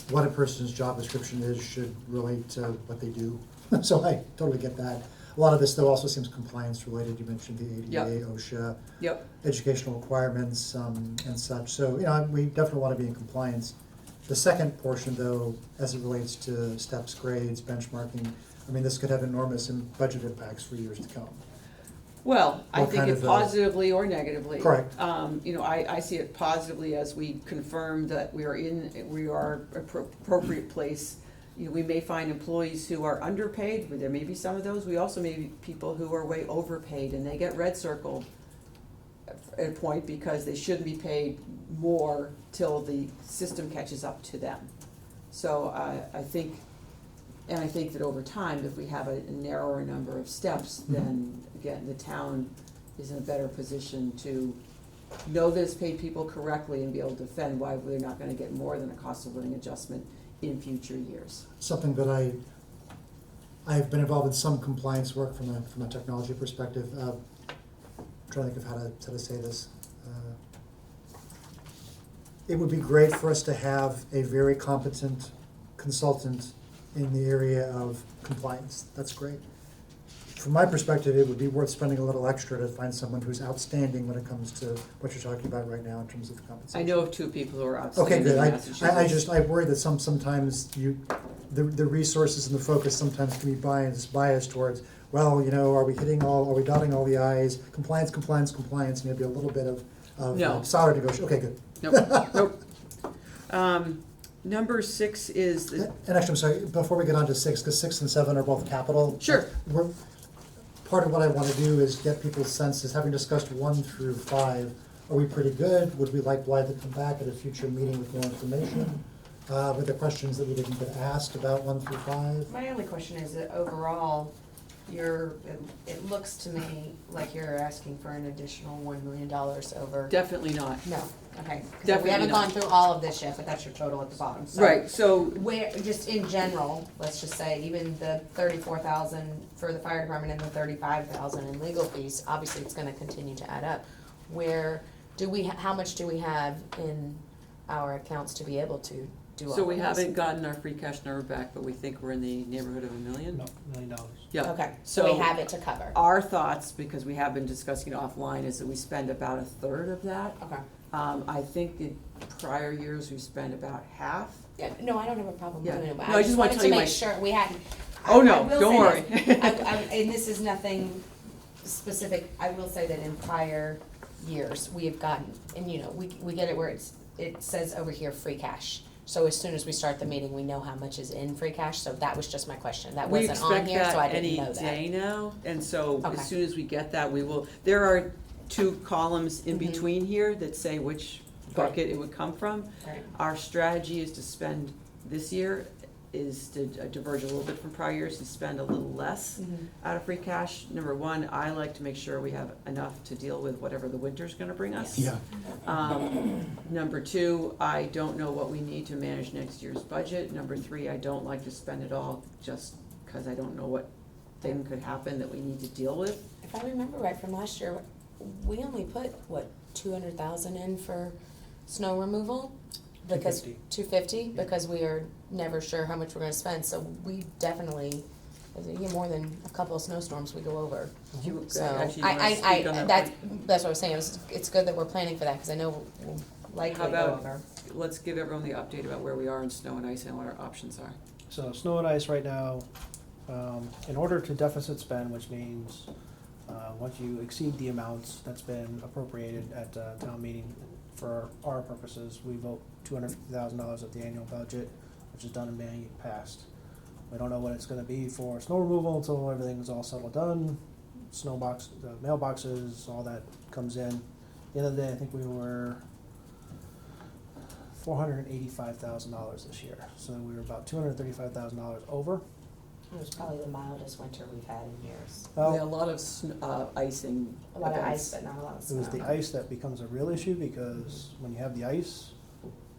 what a person's job description is should relate to what they do. So I totally get that. A lot of this though also seems compliance related. You mentioned the ADA, Yep. OSHA, Yep. educational requirements, and such. So, we definitely want to be in compliance. The second portion though, as it relates to steps, grades, benchmarking, this could have enormous budget impacts for years to come. Well, I What think kind it of, positively or negatively. Correct. I see it positively as we confirm that we are appropriate place. We may find employees who are underpaid, but there may be some of those. We also may be people who are way overpaid and they get red circled at a point because they shouldn't be paid more till the system catches up to them. So I think that over time, if we have a narrower number of steps, then again, the town is in a better position to know that it's paid people correctly and be able to defend why they're not gonna get more than a cost of living adjustment in future years. Something that I've been involved in some compliance work from a technology perspective. I'm trying to think of how to say this. It would be great for us to have a very competent consultant in the area of compliance. That's great. From my perspective, it would be worth spending a little extra to find someone who's outstanding when it comes to what you're talking about right now in terms of compensation. I know of 2 people who are Okay, outstanding good. in I Massachusetts. worry that sometimes the resources and the focus sometimes can be biased towards, are we dotting all the i's, compliance, and maybe a little bit of No. solid negotiation. Okay, good. Nope. Number 6 is, And actually, I'm sorry, before we get on to 6, because 6 and 7 are both capital. Sure. Part of what I want to do is get people's senses, having discussed 1 through 5, are we pretty good? Would we like Blythe to come back at a future meeting with more information? With the questions that we didn't get asked about 1 through 5? My only question is that overall, it looks to me like you're asking for an additional $1 million over. definitely not. No, okay. 'Cause we Definitely haven't not. gone through all of this yet, but that's your total at the bottom, so. Right, so, Where, just in general, let's just say, even the 34,000 for the fire department and the 35,000 in legal fees, obviously it's gonna continue to add up. How much do we have in our accounts to be able to do all So of we this. haven't gotten our free cash number back, but we think we're in the neighborhood of $1 million? No, $1 million. Yeah. Okay, so we have it to cover. Our thoughts, because we have been discussing it offline, is that we spend about a third of that. Okay. I think in prior years, we spent about half. Yeah, no, I don't have a problem Yeah. doing it, but No, I I just just wanna wanted tell to you make my- sure we hadn't. Oh, I no, will don't say worry. this. And this is nothing specific, I will say that in prior years, we have gotten, and you know, we get it where it says over here, free cash. So as soon as we start the meeting, we know how much is in free cash, so that was just my question, that wasn't on here, so I didn't know that. We expect that any day now, and so Okay. as soon as we get that, we will, there are 2 columns in Mhm. between here that say which bucket it would come from. Right. Our strategy is to spend this year, is to diverge a little bit from prior years, to spend a little less Mhm. out of free cash. Number one, I like to make sure we have enough to deal with whatever the winter's gonna bring us. Yeah. Number two, I don't know what we need to manage next year's budget. Number three, I don't like to spend it all just because I don't know what thing could happen that we need to deal with. If I remember right from last year, we only put, what, 200,000 in for snow removal? Because, 250, because we are never sure how much we're gonna spend, so we definitely, you get more than a couple of snowstorms we go over. Do you So, actually wanna speak on that that's what I was saying, it's good that we're planning for that, cause I know we'll likely How go about- over. Let's give everyone the update about where we are in snow and ice and what our options are. So snow and ice right now, in order to deficit spend, which means once you exceed the amounts that's been appropriated at town meeting, for our purposes, we vote $250,000 at the annual budget, which is done in May past. We don't know what it's gonna be for snow removal until everything's all settled done, the mailboxes, all that comes in. At the end of the day, I think we were $485,000 this year, so we were about $235,000 over. It was probably the mildest winter we've had in years. We had a Well, lot of icing A lot of events. ice, but not a lot of it snow. was the ice that becomes a real issue, because when you have the ice,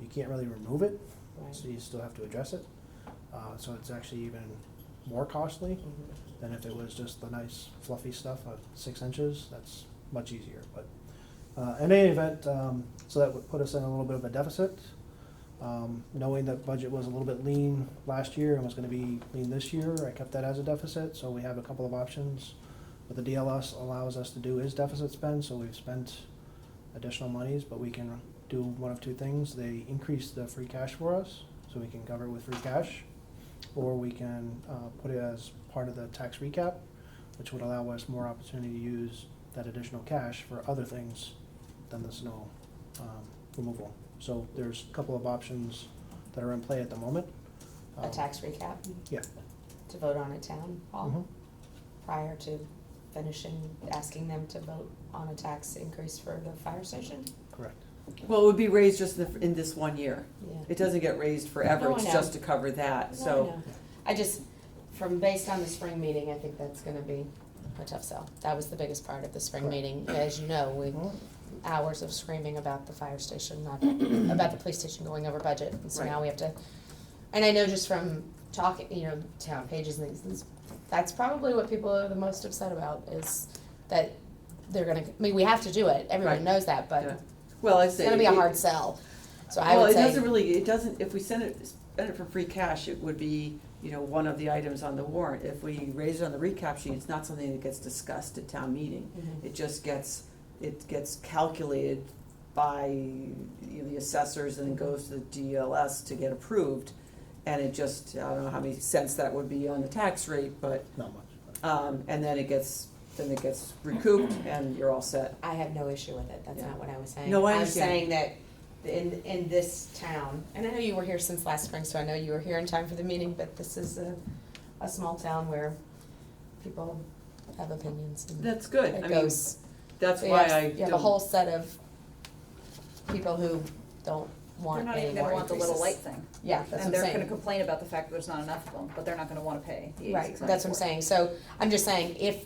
you can't really remove it, Right. so you still have to address it. So it's actually even more costly Mhm. than if it was just the nice fluffy stuff of 6 inches. That's much easier, but in any event, so that would put us in a little bit of a deficit. Knowing that budget was a little bit lean last year and was gonna be lean this year, I kept that as a deficit, so we have a couple of options. What the DLS allows us to do is deficit spend, so we've spent additional monies, but we can do one of two things. They increase the free cash for us, so we can cover it with free cash, or we can put it as part of the tax recap, which would allow us more opportunity to use that additional cash for other things than the snow removal. So there's a couple of options that are in play at the moment. A tax recap Yeah. to vote on at town hall Mhm. prior to finishing, asking them to vote on a tax increase for the fire station? Correct. Well, it would be raised just in this 1 year. Yeah. It doesn't get raised forever, No, I it's know. just to cover that, No, so. I know. I just, based on the spring meeting, I think that's gonna be a tough sell. That was the biggest part of the spring Correct. meeting. As you know, we, Mhm. hours of screaming about the fire station, not about the police station going over budget. And so now Right. we have to, and I know just from talking, town pages and things, that's probably what people are the most upset about, is that they're gonna, we have to do it. Everyone Right. knows that, but Yeah. Well, I it's say. gonna be a it- hard sell. So I Well, would say. it doesn't, if we spend it for free cash, it would be, one of the items on the warrant. If we raise it on the recap sheet, it's not something that gets discussed at town meeting. Mhm. It just gets calculated by, the assessors and then goes to the DLS to get approved. And it just, I don't know how many cents that would be on the tax rate, but, Not much. But and then it gets recouped and you're all set. I have no issue with it, that's Yeah. not what I was saying. No, I I'm understand. saying that in this town, and I know you were here since last spring, so I know you were here in time for the meeting, but this is a small town where people have opinions. And That's good. it I mean, goes, that's so why I you have a whole set of people who don't They're want not any even more gonna want the increases. little light thing. Yeah, that's what I'm And they're saying. gonna complain about the fact that there's not enough of them, but they're not gonna wanna pay the Right, $86.94. that's what I'm saying, so I'm just saying, if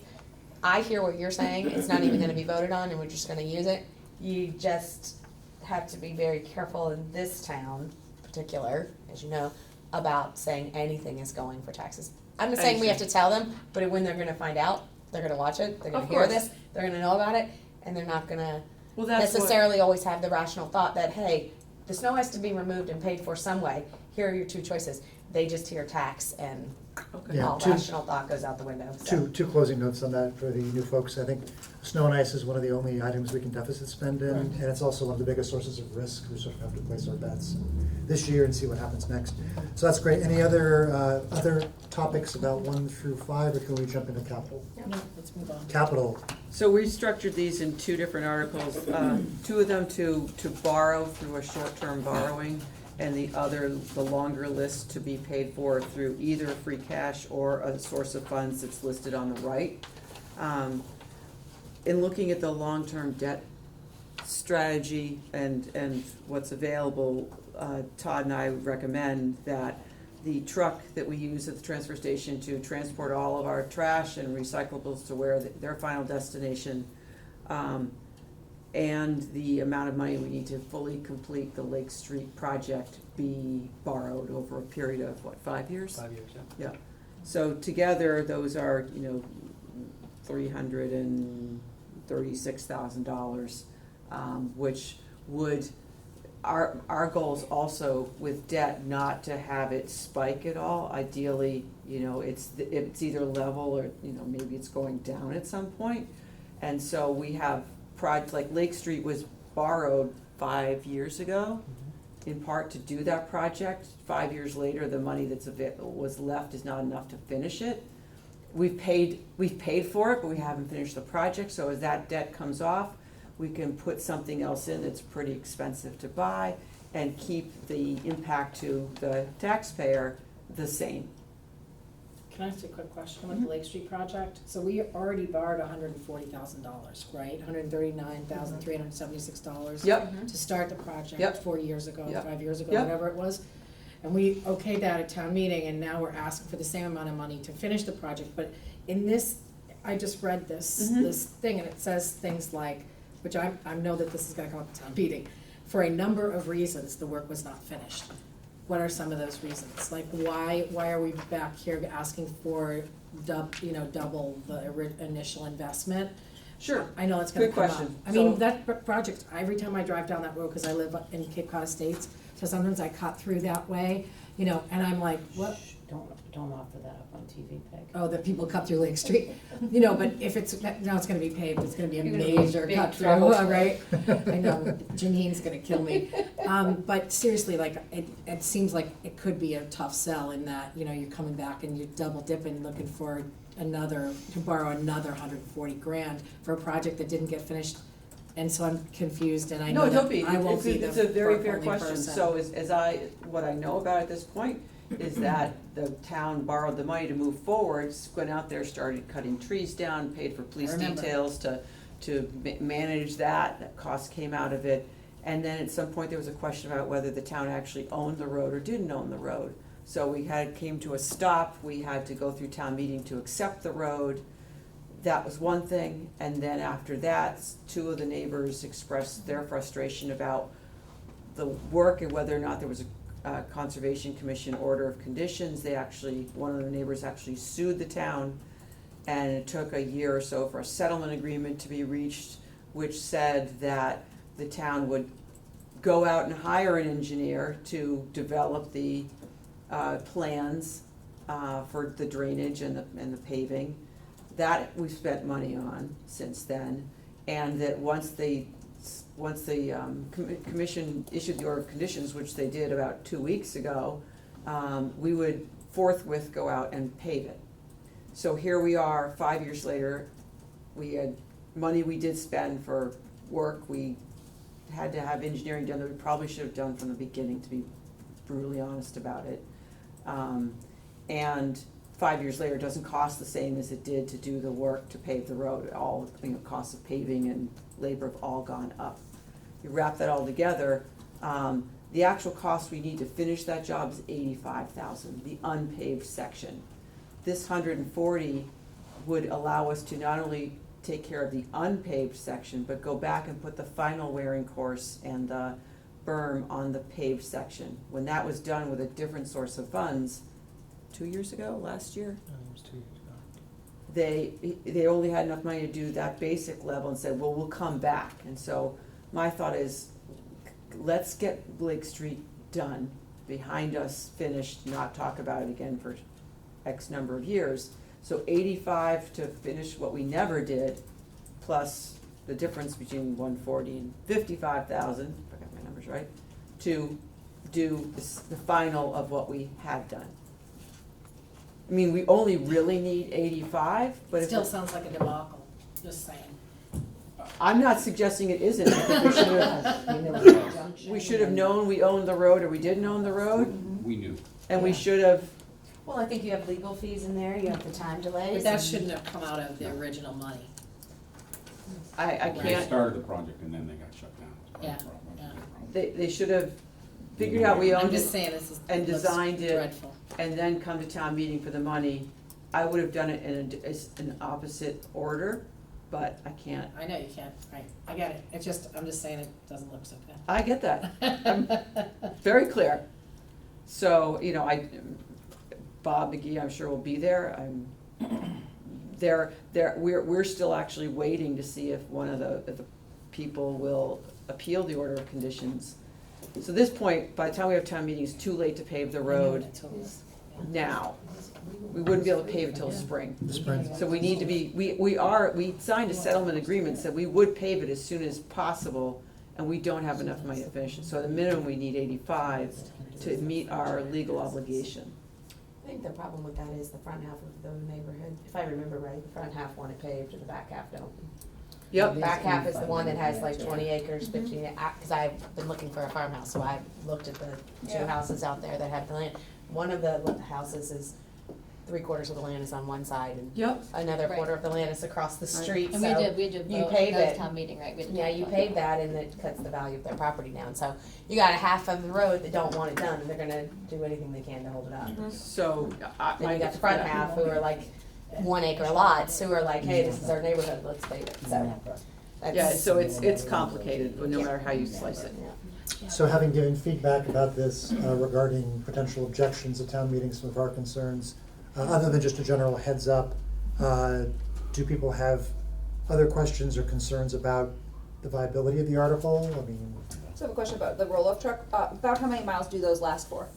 I hear what you're saying, it's not even gonna be voted on and we're just gonna use it, you just have to be very careful in this town particular, as you know, about saying anything is going for taxes. I'm not I saying we have to tell them, but when they're gonna find out, they're gonna watch it, they're gonna Of hear course. this, they're gonna know about it, and they're not gonna Well, that's what- necessarily always have the rational thought that, hey, the snow has to be removed and paid for some way. here are your two choices. They just hear tax and Okay. Yeah, all two- rational thought goes out the window, so. Two closing notes on that for the new folks. I think snow and ice is one of the only items we can deficit spend in, Right. and it's also one of the biggest sources of risk. We sort of have to place our bets this year and see what happens next. So that's great. Any other topics about 1 through 5, or can we jump into capital? No, let's move on. Capital, So we structured these in two different articles, two of them to borrow through a short-term borrowing, and the other, the longer list, to be paid for through either free cash or a source of funds that's listed on the right. In looking at the long-term debt strategy and what's available, Todd and I would recommend that the truck that we use at the transfer station to transport all of our trash and recyclables to where their final destination, and the amount of money we need to fully complete the Lake Street project be borrowed over a period of, what, 5 years? 5 years, yeah. Yeah, so together, those are, $336,000, which would, our goal is also with debt not to have it spike at all. Ideally, it's either level or, maybe it's going down at some point. And so we have projects, like Lake Street was borrowed 5 years ago, in part to do that project. 5 years later, the money was left is not enough to finish it. We've paid for it, but we haven't finished the project, so as that debt comes off, we can put something else in that's pretty expensive to buy and keep the impact to the taxpayer the same. Can I ask you a quick question with the Lake Street project? So we already borrowed $140,000, right? $139,376. Yep. To start the project Yep. 4 years ago, Yep. 5 years ago, Yep. whatever it was. And we okayed that at town meeting, and now we're asking for the same amount of money to finish the project. But in this, I just read this thing, and it says things like, which I know that this is gonna come up at town meeting, for a number of reasons, the work was not finished. What are some of those reasons? Like, why are we back here asking for double the initial investment? Sure. I know it's gonna Good come up. question. I mean, So- that project, every time I drive down that road, cause I live in Cape Cod Estates, so sometimes I cut through that way, and I'm like, what? Don't offer that up on TV, Peg. Oh, that people cut through Lake Street, but if it's, now it's gonna be paved, it's gonna be a You're gonna be major big cut through, trouble. right? I know, Janine's gonna kill me. But seriously, like, it seems like it could be a tough sell in that, you're coming back and you're double dipping, looking for to borrow another $140,000 for a project that didn't get finished. And so I'm confused, and I know No, don't that be. I won't be the It's a very fair only question. person. So what I know about at this point is that the town borrowed the money to move forward, went out there, started cutting trees down, paid for police remember. details to manage that cost came out of it. And then at some point, there was a question about whether the town actually owned the road or didn't own the road. So came to a stop, we had to go through town meeting to accept the road. That was one thing, and then after that, two of the neighbors expressed their frustration about the work and whether or not there was a Conservation Commission order of conditions. One of the neighbors actually sued the town, and it took a year or so for a settlement agreement to be reached, which said that the town would go out and hire an engineer to develop the plans for the drainage and the paving. That we've spent money on since then, and that once the commission issued the order of conditions, which they did about 2 weeks ago, we would forthwith go out and pave it. So here we are, 5 years later. We had money we did spend for work we had to have engineering done that we probably should have done from the beginning, to be brutally honest about it. And 5 years later, it doesn't cost the same as it did to do the work to pave the road. All, costs of paving and labor have all gone up. You wrap that all together, the actual cost we need to finish that job is $85,000, the unpaved section. This 140 would allow us to not only take care of the unpaved section, but go back and put the final wearing course and the berm on the paved section. When that was done with a different source of funds, 2 years ago, last year, It was 2 years ago. they only had enough money to do that basic level and said, well, we'll come back. And so my thought is, let's get Lake Street done, behind us, finished, not talk about it again for X number of years. So 85 to finish what we never did, plus the difference between 140 and 55,000, if I got my numbers right, to do the final of what we have done. I mean, we only really need 85, but if Still sounds like a debacle, just saying. I'm not suggesting it isn't. I think we should have known we owned the road or we didn't own the road, We knew. and we should have, Well, I think you have legal fees in there, you have the time delays. But that and- shouldn't have come out of the original money. I They can't, started the project and then they got shut down. That's part of the Yeah, problem. yeah. That's the problem. they should have figured out we I'm owned just it saying, this is, and looks designed it. dreadful. and then come to town meeting for the money. I would have done it in an opposite order, but I can't. I know you can't, right, I get it, it's just, I'm just saying it doesn't look so good. I get that. I'm very clear. So, you know, Bob McGee, I'm sure will be there. We're still actually waiting to see if one of the people will appeal the order of conditions. So at this point, by the time we have town meeting, it's too late to pave the road now. We wouldn't be able to pave it till spring. The spring. So we need to be, we signed a settlement agreement, said we would pave it as soon as possible, and we don't have enough money to finish it. So at the minimum, we need 85 to meet our legal obligation. I think the problem with that is the front half of the neighborhood, if I remember right, the front half want it paved and the back half don't. Yep, Back half is the one that has like 20 acres, 15, because I've been looking for a farmhouse, so I've looked at the two Yeah. houses out there that have the land. One of the houses is 3/4 of the land is on one side and yep. another Right. quarter of the land is across the street, And so. we did you vote, pave that was it. town meeting, right? We had to Yeah, talk you about pave that and it cuts the value of their property down, so you got a half of the road that don't want it done, and they're gonna do anything they can to hold it up. So, Then you got the front half who are like 1 acre lots, who are like, hey, this is our neighborhood, let's pave it, so. yeah, that's- so it's complicated, but no matter how you slice it. Yeah. So having given feedback about this regarding potential objections at town meetings, some of our concerns, other than just a general heads up, do people have other questions or concerns about the viability of the article? I mean, So I have a question about the roll-off truck. About how many miles do those last for?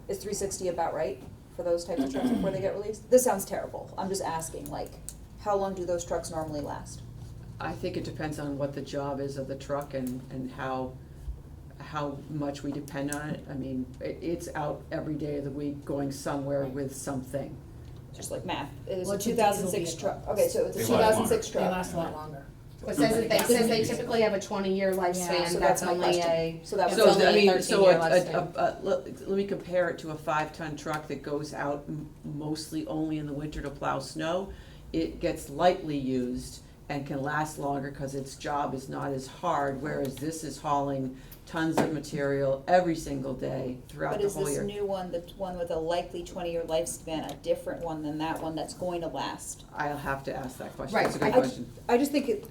Is 360 about right for those types of trucks before they get released? This sounds terrible. I'm just asking, like, how long do those trucks normally last? I think it depends on what the job is of the truck and how much we depend on it. I mean, it's out every day of the week going somewhere with something. Just like math. It is Well, a it's a 2006 diesel truck. vehicle. Okay, so it's a They last 2006 They truck. last a lot longer. It says they typically have a 20-year Yeah, lifespan, so that's that's my only question. a, So that it's was- So, only I a mean, 13-year lifespan. let me compare it to a 5-ton truck that goes out mostly only in the winter to plow snow. It gets lightly used and can last longer because its job is not as hard, whereas this is hauling tons of material every single day throughout But the is whole this year. new one, the one with a likely 20-year lifespan, a different one than that one that's going to last? I'll have to ask that question, Right, it's a good I- question. I just think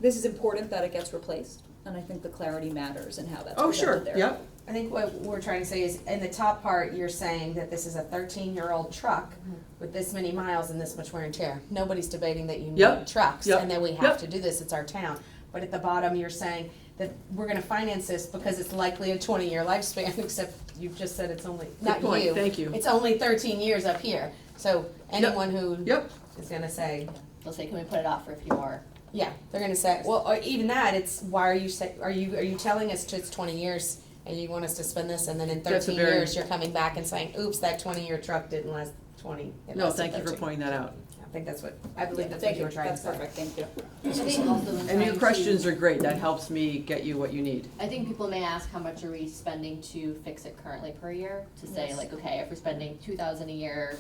this is important that it gets replaced, and I think the clarity matters and how that's Oh, presented sure, there. yep, I think what we're trying to say is, in the top part, you're saying that this is a 13-year-old truck with this many miles and this much wear and tear. Nobody's debating that you Yep, need trucks yep, and that we yep. have to do this, it's our town. But at the bottom, you're saying that we're gonna finance this because it's likely a 20-year lifespan, except you've just said it's only, not point, you. thank you. It's only 13 years up here. So anyone who Yep, is gonna say, They'll say, can we put it off for a few more? yeah, they're gonna say, well, or even that, it's, why are you telling us it's 20 years and you want us to spend this, and then in That's a 13 very- years, you're coming back and saying, oops, that 20-year truck didn't last 20, it no, lasted thank you for 13. pointing that out. I think that's what, I believe that's what Thank you were trying to That's say. perfect, thank you. I think also in And trying your to- questions are great, that helps me get you what you need. I think people may ask how much are we spending to fix it currently per year, to say Yes. like, okay, if we're spending 2,000 a year,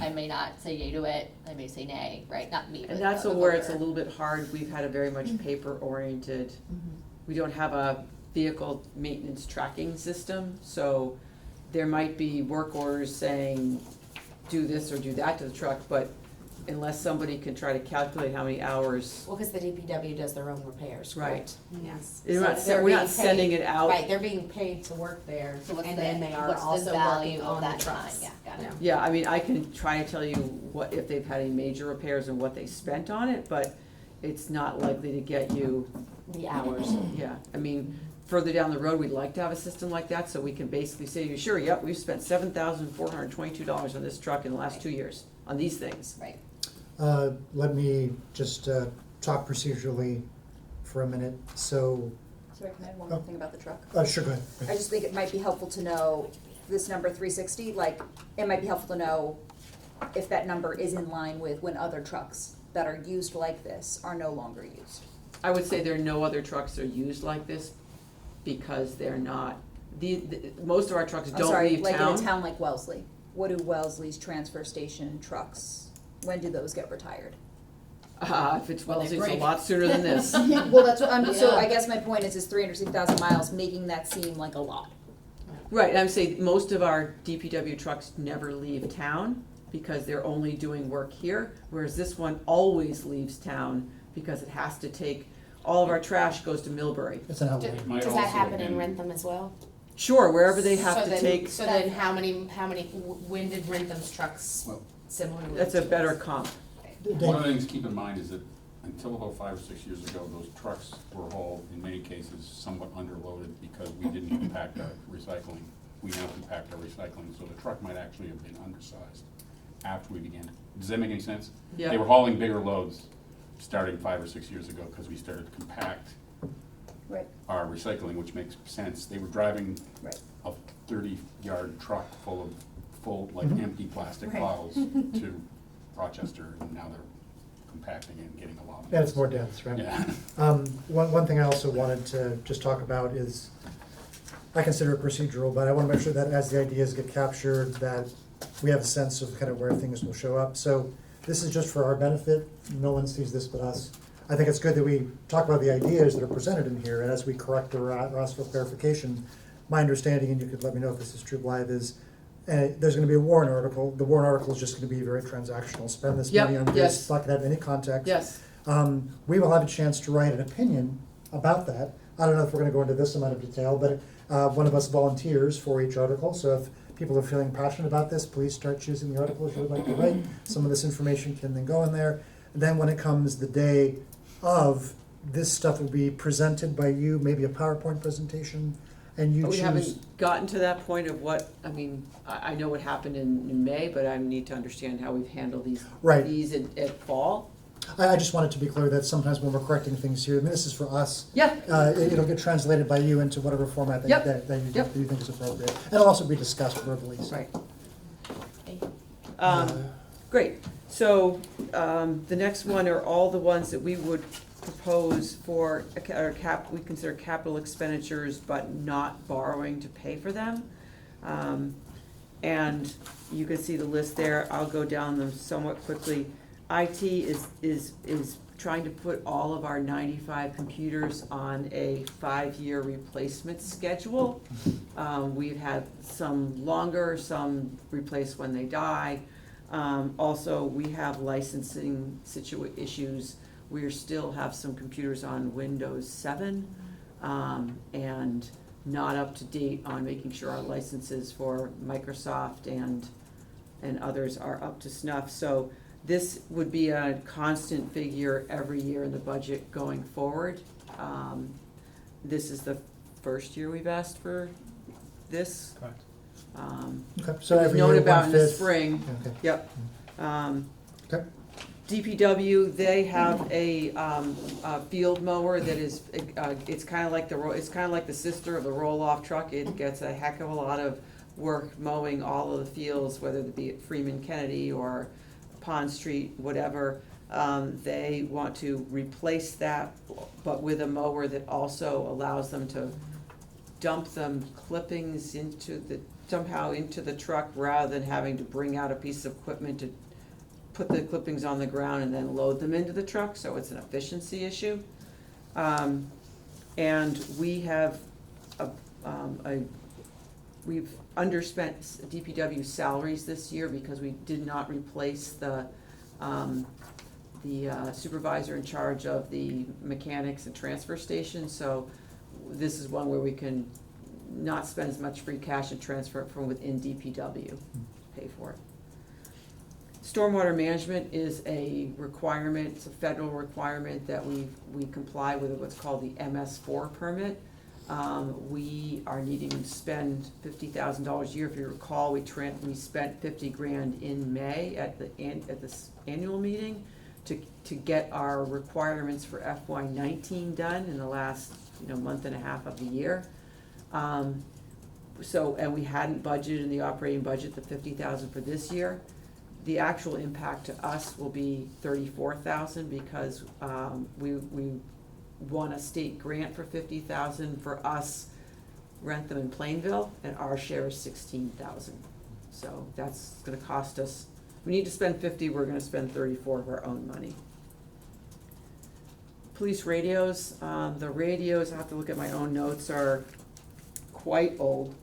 I may not say yay to it, I may say nay, right, not me, but And that's the where it's a voter. little bit hard, we've had a very much paper-oriented, we don't have a vehicle maintenance tracking system, so there might be work orders saying, do this or do that to the truck, but unless somebody can try to calculate how many hours, Well, because the DPW does their own repairs, Right. correct? Yes. we're So not, they're we're not being sending paid- it out. Right, they're being paid to work there, So what's and the, then they are what's the also value working of on that the time, trucks. yeah, got it. Yeah. Yeah, I mean, I can try to tell you what, if they've had any major repairs and what they spent on it, but it's not likely to get you, The hours. yeah, I mean, further down the road, we'd like to have a system like that, so we can basically say to you, sure, yep, we've spent $7,422 on this truck in the last 2 years, on these things. Right. Let me just talk procedurally for a minute. So, Sorry, can I add one more thing about the truck? sure, go ahead. I just think it might be helpful to know this number 360, like, it might be helpful to know if that number is in line with when other trucks that are used like this are no longer used. I would say there are no other trucks that are used like this, because they're not, most of our trucks I'm don't sorry, leave like in town. a town like Wellesley, what do Wellesley's transfer station trucks, when do those get retired? If it's When they Wellesley, it's a break. lot sooner than this. Well, that's what I'm, so Yeah. I guess my point is 360,000 miles, making that seem like a lot. Right, I'm saying most of our DPW trucks never leave town because they're only doing work here, whereas this one always leaves town because it has to take, all of our trash goes to Millbury. It's an Do- outlet. Might Does that also happen have in been- Rentham as well? Sure, wherever they have So to then- take, So then how many, when did Rentham's trucks Well, similarly? that's a to better this? comp. One of the things to keep in mind is that until about 5 or 6 years ago, those trucks were hauled, in many cases, somewhat underloaded because we didn't compact our recycling. We now compact our recycling, so the truck might actually have been undersized after we began. Does that make any sense? Yeah. They were hauling bigger loads starting 5 or 6 years ago because we started to compact Right. our recycling, which makes sense. They were driving Right. a 30-yard truck full, like Mhm. empty plastic Right. bottles to Rochester, and now they're compacting and getting a lot of. Yeah, it's more dense, right? Yeah. One thing I also wanted to just talk about is, I consider it procedural, but I want to make sure that as the ideas get captured, that we have a sense of kind of where things will show up. So this is just for our benefit. No one sees this but us. I think it's good that we talk about the ideas that are presented in here, and as we correct or ask for clarification, my understanding, and you could let me know if this is true, Blythe, is there's gonna be a warrant article. The warrant article is just gonna be very transactional. Spend this money Yep, on this, yes. it's not gonna have any context. Yes, We will have a chance to write an opinion about that. I don't know if we're gonna go into this amount of detail, but one of us volunteers for each article, so if people are feeling passionate about this, please start choosing the articles you would like to write. Some of this information can then go in there. And then when it comes the day of, this stuff will be presented by you, maybe a PowerPoint presentation, and you but we choose. haven't gotten to that point of what, I mean, I know what happened in May, but I need to understand how we've handled these, Right. these at fall. I just wanted to be clear that sometimes when we're correcting things here, I mean, this is for us. Yeah, It'll get translated by you into whatever format Yep. that you Yep. think is appropriate. And it'll also be discussed verbally. So. right. Uh, Great, so, the next one are all the ones that we would propose for, we consider capital expenditures, but not borrowing to pay for them. And you can see the list there, I'll go down them somewhat quickly. IT is trying to put all of our 95 computers on a 5-year replacement schedule. We've had some longer, some replaced when they die. Also, we have licensing issues. We still have some computers on Windows 7, and not up to date on making sure our licenses for Microsoft and others are up to snuff. So this would be a constant figure every year in the budget going forward. This is the first year we've asked for this. Correct. Okay, It so was every known year, about in the 1/5. spring. Okay. Yep. Okay. DPW, they have a field mower that is, it's kind of like the sister of the roll-off truck. It gets a heck of a lot of work mowing all of the fields, whether it be at Freeman Kennedy or Pond Street, whatever. They want to replace that, but with a mower that also allows them to dump them clippings somehow into the truck, rather than having to bring out a piece of equipment to put the clippings on the ground and then load them into the truck, so it's an efficiency issue. And we have we've underspent DPW salaries this year because we did not replace the supervisor in charge of the mechanics and transfer station, so this is one where we can not spend as much free cash and transfer it from within DPW, pay for it. Stormwater management is a requirement, it's a federal requirement that we comply with what's called the MS4 permit. We are needing to spend $50,000 a year. If you recall, we spent 50 grand in May at this annual meeting to get our requirements for FY19 done in the last, month and a half of the year. And we hadn't budgeted in the operating budget the 50,000 for this year. The actual impact to us will be 34,000 because we won a state grant for 50,000 for us, Rentham and Plainville, and our share is 16,000. So that's gonna cost us, we need to spend 50, we're gonna spend 34 of our own money. Police radios, the radios, I have to look at my own notes, are quite old.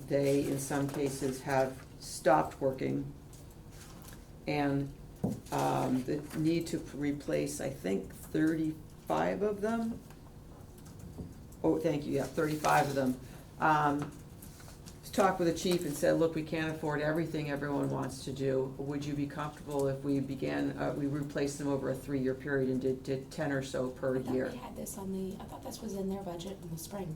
They, in some cases, have stopped working. And the need to replace, I think, 35 of them. Oh, thank you, yeah, 35 of them. Talked with the chief and said, look, we can't afford everything everyone wants to do. Would you be comfortable if we we replaced them over a 3-year period and did 10 or so per year? We had this I thought this was in their budget in the spring.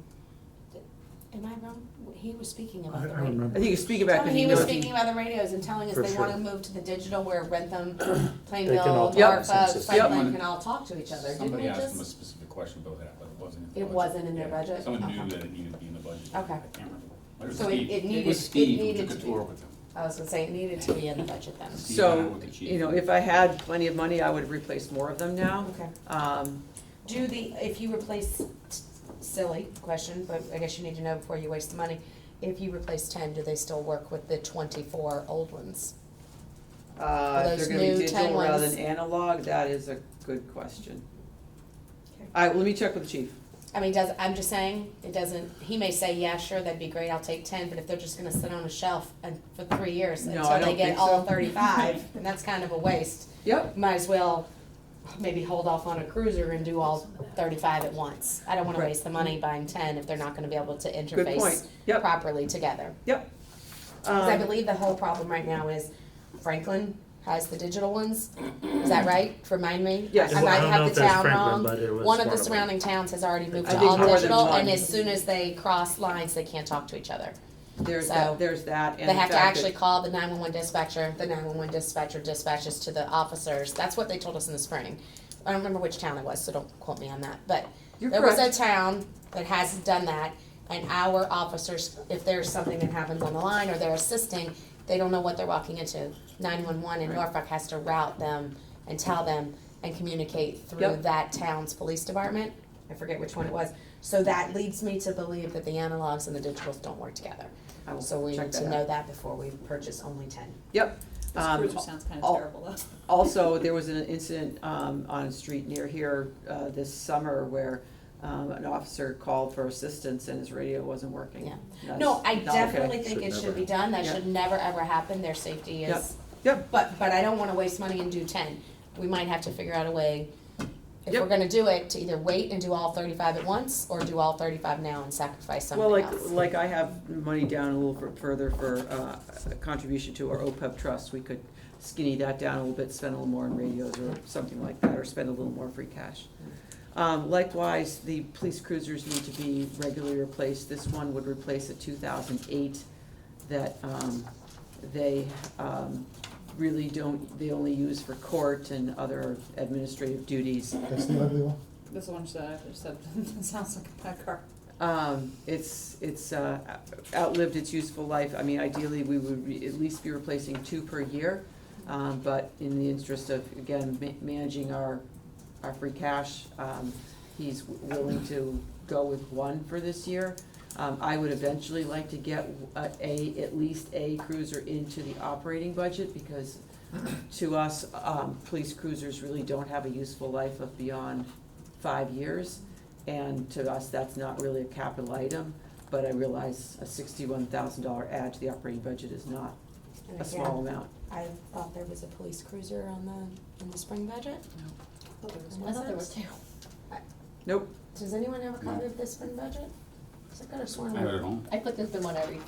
Am I wrong? He was speaking about the I radio. remember. I think you're speaking about. Tell me he was speaking about the radios and telling us For they sure. wanna move to the digital where Rentham, They can all Plainville, talk Norfolk, to the same system. Franklin Yep. can all talk to each other, didn't Somebody we asked them a just? specific question about that, but it wasn't in the It budget. wasn't in their Yeah. budget? Someone Okay. knew that it needed to be in the budget. Okay. I can't remember. It was So Steve. it needed- was Steve it who needed took a to tour be- with them. I was gonna say, it needed to be in the budget then. Steve and I So, with the chief. if I had plenty of money, I would have replaced more of them now. Okay. Um, If you replace, silly question, but I guess you need to know before you waste the money, if you replace 10, do they still work with the 24 old ones? if they're those gonna be new 10 digital rather ones? than analog, that is a good question. Okay. All right, let me check with the chief. I mean, I'm just saying, it doesn't, he may say, yeah, sure, that'd be great, I'll take 10, but if they're just gonna sit on a shelf and for 3 years No, until I they don't get think all so. 35, and that's kind of a waste. Yep, Might as well maybe hold off on a cruiser and do all 35 at once. I don't wanna Right. waste the money buying 10 if they're not gonna be able to good interface point. Yep, properly together. yep. Because I believe the whole problem right now is Franklin has the digital ones. Is that right? Remind me? Yes. I Well, might I don't have know the if that's town Franklin, wrong. but it was One of the one of them. surrounding towns has already moved I to think all more than digital, one. and as soon as they cross lines, they can't talk to each other. There's So, that, there's that, and They the have to fact actually that, call the 911 dispatcher, the 911 dispatcher dispatches to the officers. That's what they told us in the spring. I don't remember which town it was, so don't quote me on that, but you're there was a correct. town that has done that, and our officers, if there's something that happens on the line or they're assisting, they don't know what they're walking into. 911 in Right. Norfolk has to route them and tell them and communicate through Yep. that town's police department. I forget which one it was. So that leads me to believe that the analogs and the digitals don't work together. I will So we check need to that know out. that before we purchase only 10. Yep. This cruiser sounds kind al- of terrible though. Also, there was an incident on a street near here this summer where an officer called for assistance and his radio wasn't working. Yeah. That's No, I not okay. definitely think Should it should never be done. That Yeah. should never, ever happen. Their safety Yep. is. Yep. But I don't wanna waste money and do 10. We might have to figure out a way, if Yep. we're gonna do it, to either wait and do all 35 at once, or do all 35 now and sacrifice Well, something like, else. like I have money down a little further for a contribution to our OPEB trust, we could skinny that down a little bit, spend a little more on radios or something like that, or spend a little more free cash. Likewise, the police cruisers need to be regularly replaced. This one would replace a 2008 that they really don't, they only use for court and other administrative duties. That's the ugly one? This one said, sounds like a bad car. It's outlived its useful life. I mean, ideally, we would at least be replacing 2 per year. But in the interest of, again, managing our free cash, he's willing to go with 1 for this year. I would eventually like to get at least a cruiser into the operating budget, because to us, police cruisers really don't have a useful life of beyond 5 years. And to us, that's not really a capital item, but I realize a $61,000 add to the operating budget is not And a small again, amount. I thought there was a police cruiser in the spring budget. I thought there was 2. Nope, Does anyone have a copy of this spring budget? 'Cause I could have sworn. I have it at home. I put this in one every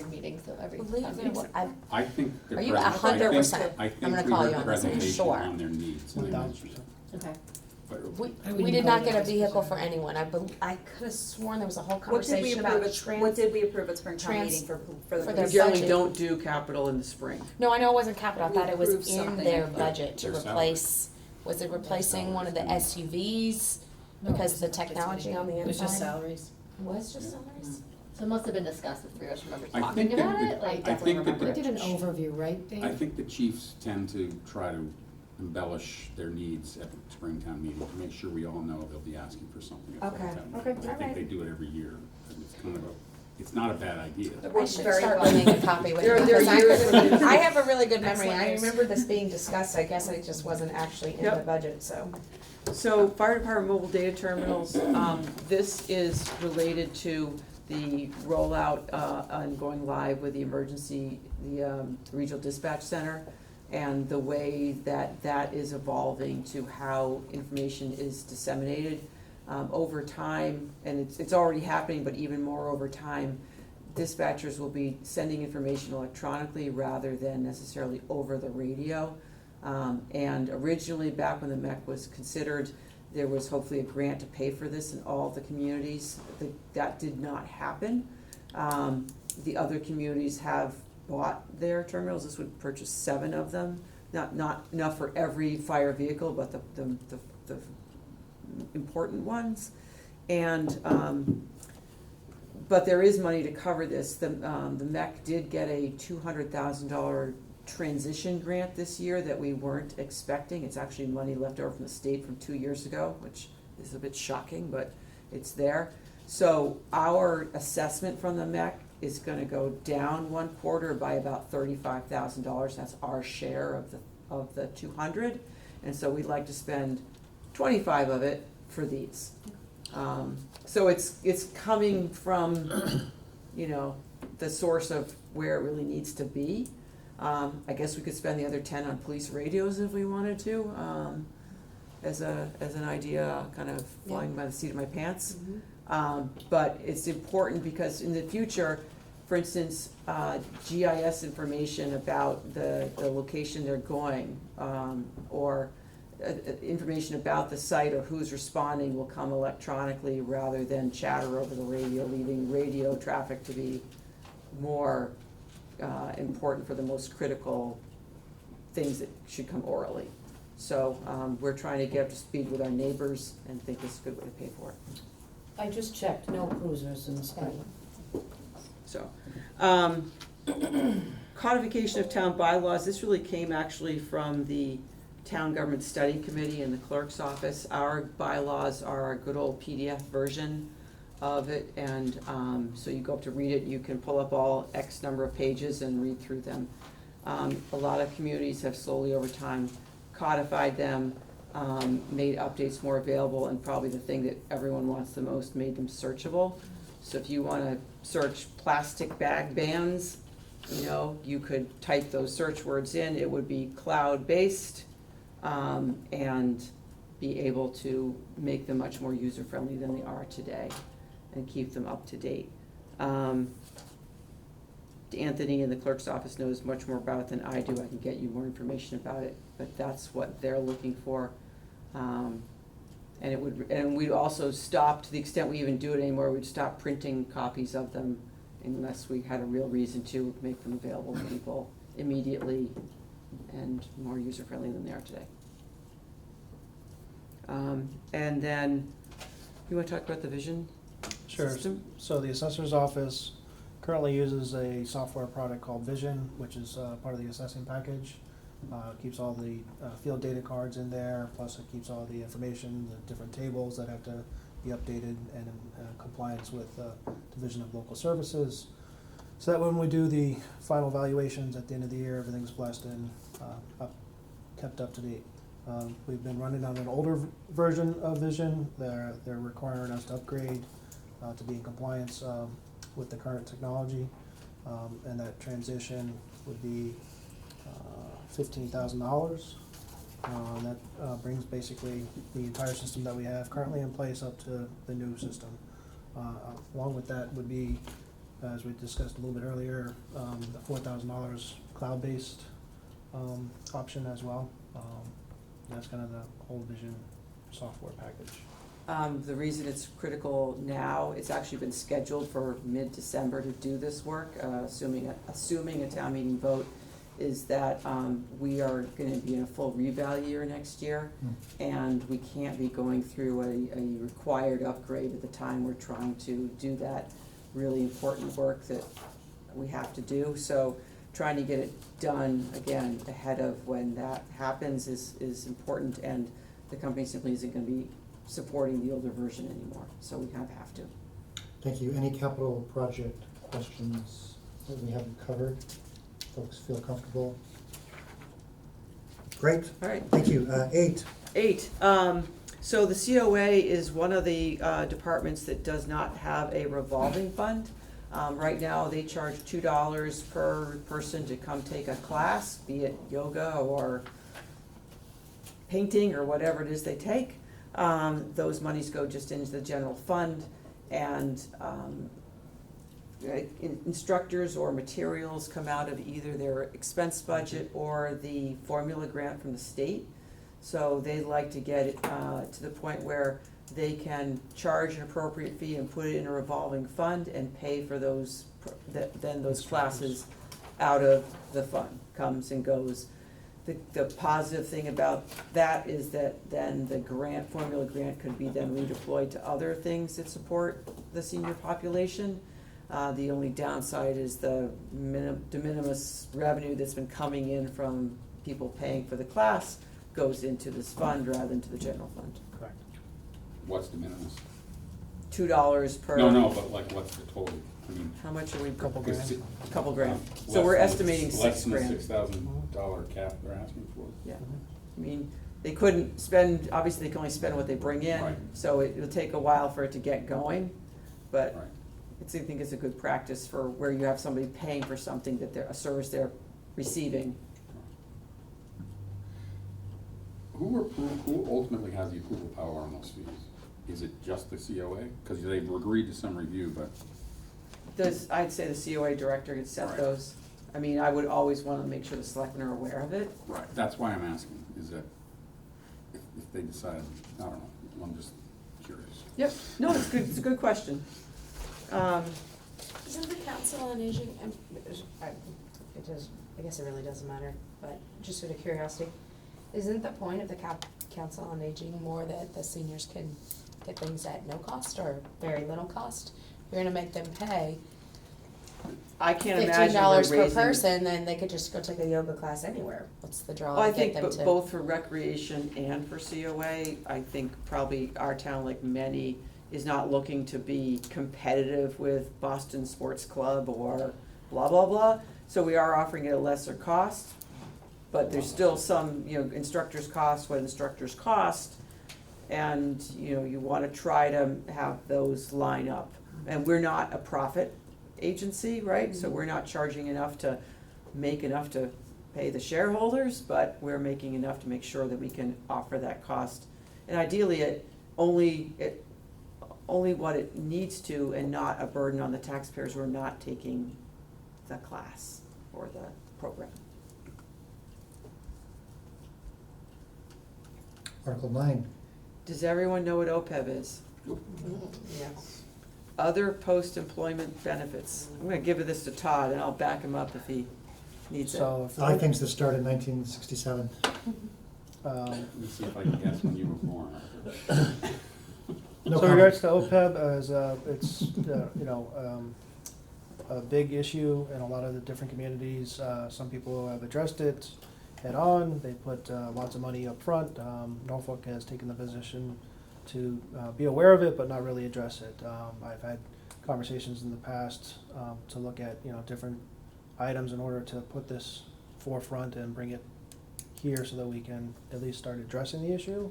meeting, so every I believe time there meeting. was, I think the Are you present- 100%? I think I'm gonna we call heard you on this, are you presentation sure? on their needs. and they mentioned it. Okay. We did not get a vehicle for anyone. I could have sworn there was a whole What did we conversation approve about at, what did we approve at Springtown trans- meeting for for the their We generally budget. don't do capital in the spring. No, I know it wasn't capital. I We thought it was approved in something, their I thought. budget to Their salary. replace, was it replacing one of the SUVs? Because of the technology on the It was just inside? salaries. It was just salaries? So it must have been discussed if three of us remember I talking think that about the- it, like. I definitely think that remember We the did an overview, right, Dave? I think the chiefs tend to try to embellish their needs at the Springtown meeting to make sure we all know they'll be asking for something at Okay, Springtown. okay, meeting. I think alright. they do it every year, and it's kind of it's not a bad idea. It I works should very start well. bringing a copy with me, There are because years when- I have a really good memory. I Excellent. remember this being discussed. I guess it just wasn't actually in the Yep. budget, so. So fire department mobile data terminals, this is related to the rollout and going live with the regional dispatch center, and the way that that is evolving to how information is disseminated over time, and it's already happening, but even more over time. Dispatchers will be sending information electronically rather than necessarily over the radio. And originally, back when the MEC was considered, there was hopefully a grant to pay for this in all the communities. That did not happen. The other communities have bought their terminals. This would purchase 7 of them. Not enough for every fire vehicle, but the important ones. And, but there is money to cover this. The MEC did get a $200,000 transition grant this year that we weren't expecting. It's actually money left over from the state from 2 years ago, which is a bit shocking, but it's there. So our assessment from the MEC is gonna go down one quarter by about $35,000. That's our share of the 200. And so we'd like to spend 25 of it for these. So it's coming from, the source of where it really needs to be. I guess we could spend the other 10 on police radios if we wanted to, as an idea, kind of flying by the seat of my pants. But it's important because in the future, for instance, GIS information about the location they're going, or information about the site or who's responding will come electronically rather than chatter over the radio, leaving radio traffic to be more important for the most critical things that should come orally. So we're trying to get up to speed with our neighbors and think this is a good way to pay for it. I just checked, no cruisers in the spring. So, codification of town bylaws, this really came actually from the Town Government Study Committee in the clerk's office. Our bylaws are a good old PDF version of it, and so you go up to read it, you can pull up all X number of pages and read through them. A lot of communities have slowly over time codified them, made updates more available, and probably the thing that everyone wants the most, made them searchable. So if you wanna search plastic bag bans, you could type those search words in, it would be cloud-based, and be able to make them much more user-friendly than they are today, and keep them up to date. Anthony in the clerk's office knows much more about it than I do, I can get you more information about it, but that's what they're looking for. And we'd also stop, to the extent we even do it anymore, we'd stop printing copies of them unless we had a real reason to make them available to people immediately and more user-friendly than they are today. And then, you wanna talk about the vision Sure. system? So the assessor's office currently uses a software product called Vision, which is part of the assessing package. Keeps all the field data cards in there, plus it keeps all the information, the different tables that have to be updated and in compliance with Division of Local Services. So that when we do the final valuations at the end of the year, everything's blessed and kept up to date. We've been running on an older version of Vision. They're requiring us to upgrade to be in compliance with the current technology, and that transition would be $15,000. That brings basically the entire system that we have currently in place up to the new system. Along with that would be, as we discussed a little bit earlier, the $4,000 cloud-based option as well. That's kind of the whole Vision software package? The reason it's critical now, it's actually been scheduled for mid-December to do this work, assuming a town meeting vote, is that, we are gonna be in a full reval year next year. And we can't be going through a required upgrade at the time we're trying to do that really important work that we have to do. So trying to get it done, again, ahead of when that happens is important, and the company simply isn't gonna be supporting the older version anymore, so we kind of have to. Thank you. Any capital project questions that we haven't covered? Folks feel comfortable? Great, All right. thank you. 8, 8, so the COA is one of the departments that does not have a revolving fund. Right now, they charge $2 per person to come take a class, be it yoga or painting or whatever it is they take. Those monies go just into the general fund, and instructors or materials come out of either their expense budget or the formula grant from the state. So they like to get it to the point where they can charge an appropriate fee and put it in a revolving fund and pay for those, then those classes out of the fund, comes and goes. The positive thing about that is that then the formula grant could be then redeployed to other things that support the senior population. The only downside is the de minimis revenue that's been coming in from people paying for the class goes into this fund rather than to the general fund. Correct. What's the minimum? $2 per. No, but like, what's the total? I mean, How much are we? Couple because grand. Couple grand. less So we're than- estimating Less $6 than the grand. $6,000 cap they're asking for. Yeah, I mean, they couldn't spend, obviously they can only spend what they bring in, Right. so it'll take a while for it to get going. But Right. I think it's a good practice for where you have somebody paying for something that a service they're receiving. Who ultimately has the approval power on those fees? Is it just the COA? Because they've agreed to some review, but I'd say the COA director could set Right. those. I mean, I would always wanna make sure the selectmen are aware of it. right, that's why I'm asking, is that if they decide, I don't know, I'm just curious. Yep, no, it's good, it's a good question. Isn't the council on aging, it does, I guess it really doesn't matter, but just out of curiosity, isn't the point of the council on aging more that the seniors can get things at no cost or very little cost? You're gonna make them pay I can't imagine we're $15 per raising. person, then they could just go take a yoga class anywhere. What's the draw Well, I to think get them to? both for recreation and for COA, I think probably our town, like many, is not looking to be competitive with Boston Sports Club or blah, blah, blah. So we are offering it at a lesser cost, but there's still some, instructors cost what instructors cost. And, you wanna try to have those line up. And we're not a profit agency, right? So we're not charging enough to make enough to pay the shareholders, but we're making enough to make sure that we can offer that cost. And ideally, only what it needs to, and not a burden on the taxpayers who are not taking the class or the program. Article 9. Does everyone know what OPEB is? Yes. Other post-employment benefits. I'm gonna give this to Todd, and I'll back him up if he needs it. So, I like things that start in 1967. um, Let me see if I can guess when you were born. No so in regards to OPEB, as it's a big issue in a lot of the different communities. Some people have addressed it head on. They put lots of money up front. Norfolk has taken the position to be aware of it, but not really address it. I've had conversations in the past to look at different items in order to put this forefront and bring it here so that we can at least start addressing the issue.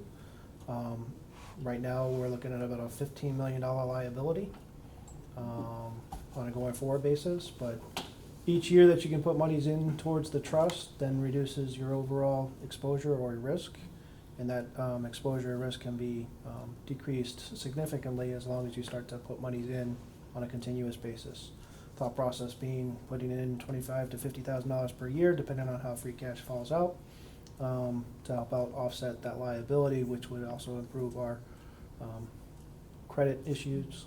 Right now, we're looking at about a $15 million liability on a going forward basis, but each year that you can put monies in towards the trust then reduces your overall exposure or risk, and that exposure or risk can be decreased significantly as long as you start to put monies in on a continuous basis. Thought process being putting in $25,000 to $50,000 per year, depending on how free cash falls out, to help out offset that liability, which would also improve our credit issues.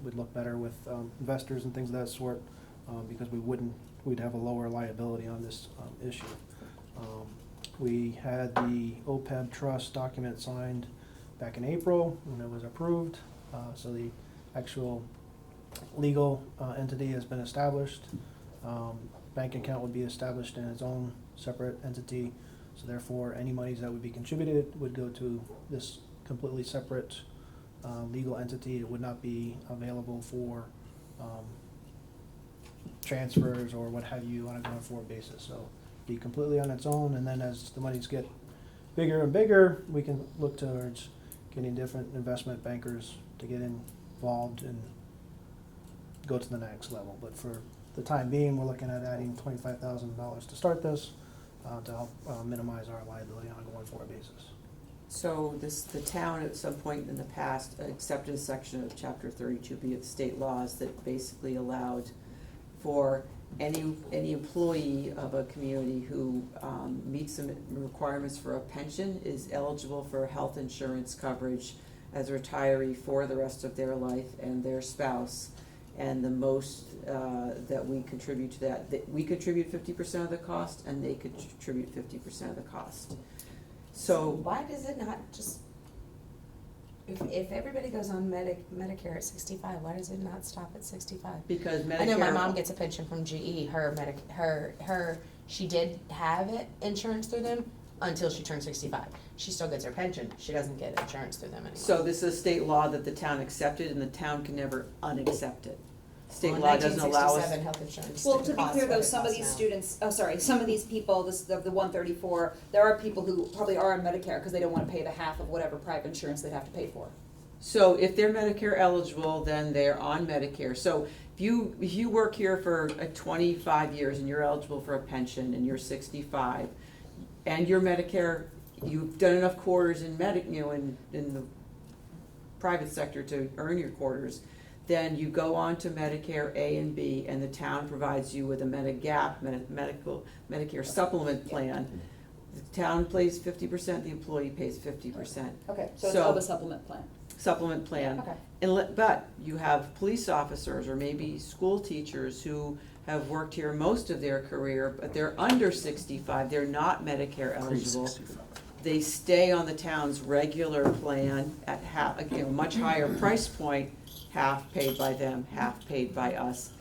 Would look better with investors and things of that sort, because we'd have a lower liability on this issue. We had the OPEB trust document signed back in April when it was approved, so the actual legal entity has been established. Bank account would be established in its own separate entity, so therefore any monies that would be contributed would go to this completely separate legal entity. It would not be available for transfers or what have you on a going forward basis. So be completely on its own, and then as the monies get bigger and bigger, we can look towards getting different investment bankers to get involved and go to the next level. But for the time being, we're looking at adding $25,000 to start this, to help minimize our liability on a going forward basis. So the town at some point in the past accepted a section of chapter 32B of the state laws that basically allowed for any employee of a community who meets some requirements for a pension is eligible for health insurance coverage as a retiree for the rest of their life and their spouse. And the most that we contribute to that we contribute 50% of the cost, and they contribute 50% of the cost. So why does it not just, if everybody goes on Medicare at 65, why does it not stop at 65? because Medicare. I know my mom gets a pension from GE, she did have insurance through them until she turned 65. She still gets her pension, she doesn't get insurance through them anymore. So this is a state law that the town accepted, and the town can never unaccept it. State Well, law doesn't allow us. 1967 health insurance Well, didn't to be cost clear what though, it some of costs these now. students, some of these people, the 134, there are people who probably are on Medicare because they don't wanna pay the half of whatever private insurance they'd have to pay for. So if they're Medicare eligible, then they're on Medicare. So if you work here for 25 years and you're eligible for a pension and you're 65, and you're Medicare, you've done enough quarters in in the private sector to earn your quarters, then you go on to Medicare A and B, and the town provides you with a Medicare supplement plan. The town pays 50%, the employee pays 50%. Okay, so it's So- called a supplement plan. Supplement plan. Okay. But you have police officers or maybe school teachers who have worked here most of their career, but they're under 65, they're not Medicare eligible. They stay on the town's regular plan at much higher price point, half paid by them, half paid by us.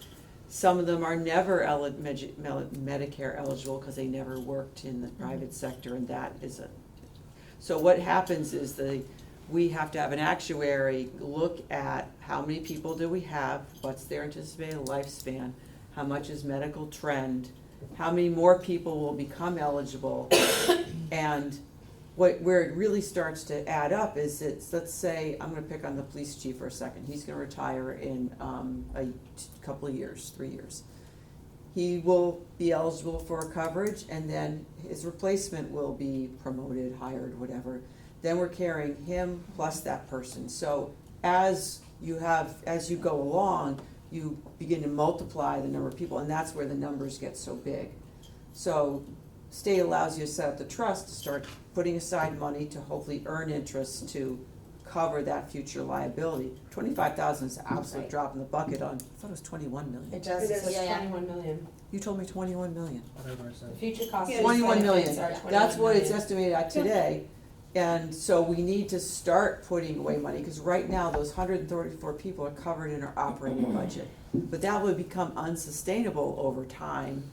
Some of them are never Medicare eligible because they never worked in the private sector, and that is so what happens is we have to have an actuary look at how many people do we have, what's their anticipated lifespan, how much is medical trend, how many more people will become eligible, and where it really starts to add up is let's say, I'm gonna pick on the police chief for a second, he's gonna retire in a couple of years, 3 years. He will be eligible for coverage, and then his replacement will be promoted, hired, whatever. Then we're carrying him plus that person. So as you go along, you begin to multiply the number of people, and that's where the numbers get so big. So state allows you to set up the trust to start putting aside money to hopefully earn interest to cover that future liability. 25,000 is an absolute Right. drop in the bucket on, I thought it was 21 million. It does, It it is, says yeah, yeah. 21 million. You told me 21 million. Whatever it says. The future costs. Yeah, of 21 million, benefits are 21 that's what it's million. estimated at today. And so we need to start putting away money, because right now, those 134 people are covered in our operating budget. But that would become unsustainable over time,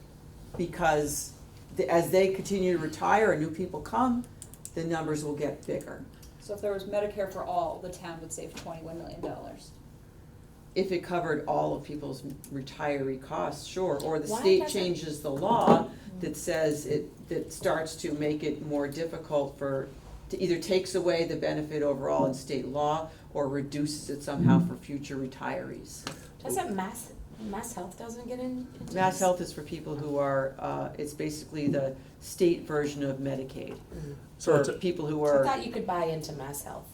because as they continue to retire and new people come, the numbers will get bigger. So if there was Medicare for all, the town would save $21 million. If it covered all of people's retiree costs, sure, or the Why state doesn't- changes the law that says that starts to make it more difficult to either takes away the benefit overall in state law or reduces it somehow for future retarees. Doesn't Mass Health doesn't get into Mass this? Health is for people who are, it's basically the state version of Medicaid. So For it's a- people who I are, thought you could buy into Mass Health.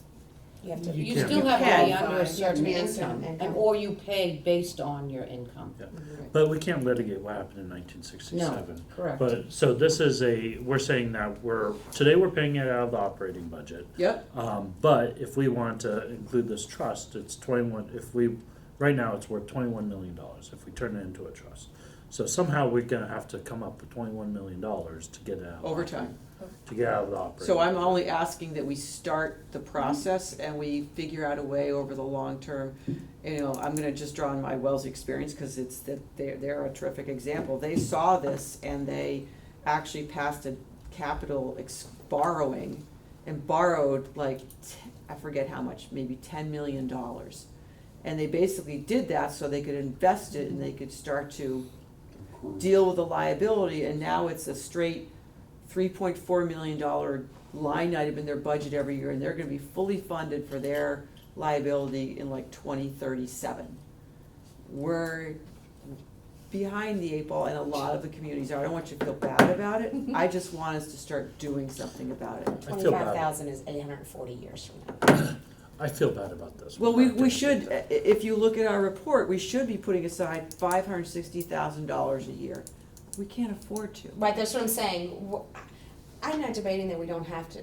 You have to. You You can. still have to be can. under a certain You have to be income, income. and, or you pay based on your income. Yeah. But we can't litigate what happened in 1967. No, correct. But, so this is we're saying that today we're paying it out of the operating budget. Yep, But if we want to include this trust, it's 21, right now it's worth $21 million if we turn it into a trust. So somehow we're gonna have to come up with $21 million to get it out. over time. To get out of the operating. So I'm only asking that we start the process and we figure out a way over the long term. You know, I'm gonna just draw on my Wellesley experience, cause it's that they're a terrific example. They saw this and they actually passed a capital borrowing and borrowed like, I forget how much, maybe $10 million. And they basically did that so they could invest it and they could start to deal with the liability, and now it's a straight $3.4 million line item in their budget every year, and they're gonna be fully funded for their liability in like 2037. We're behind the eight ball, and a lot of the communities are. I don't want you to feel bad about it. I just want us to start doing something about it. I feel bad. 25,000 is 840 years from now. I feel bad about this. Well, We're not we gonna should, do that. if you look at our report, we should be putting aside $560,000 a year. We can't afford to. Right, that's what I'm saying. I'm not debating that we don't have to,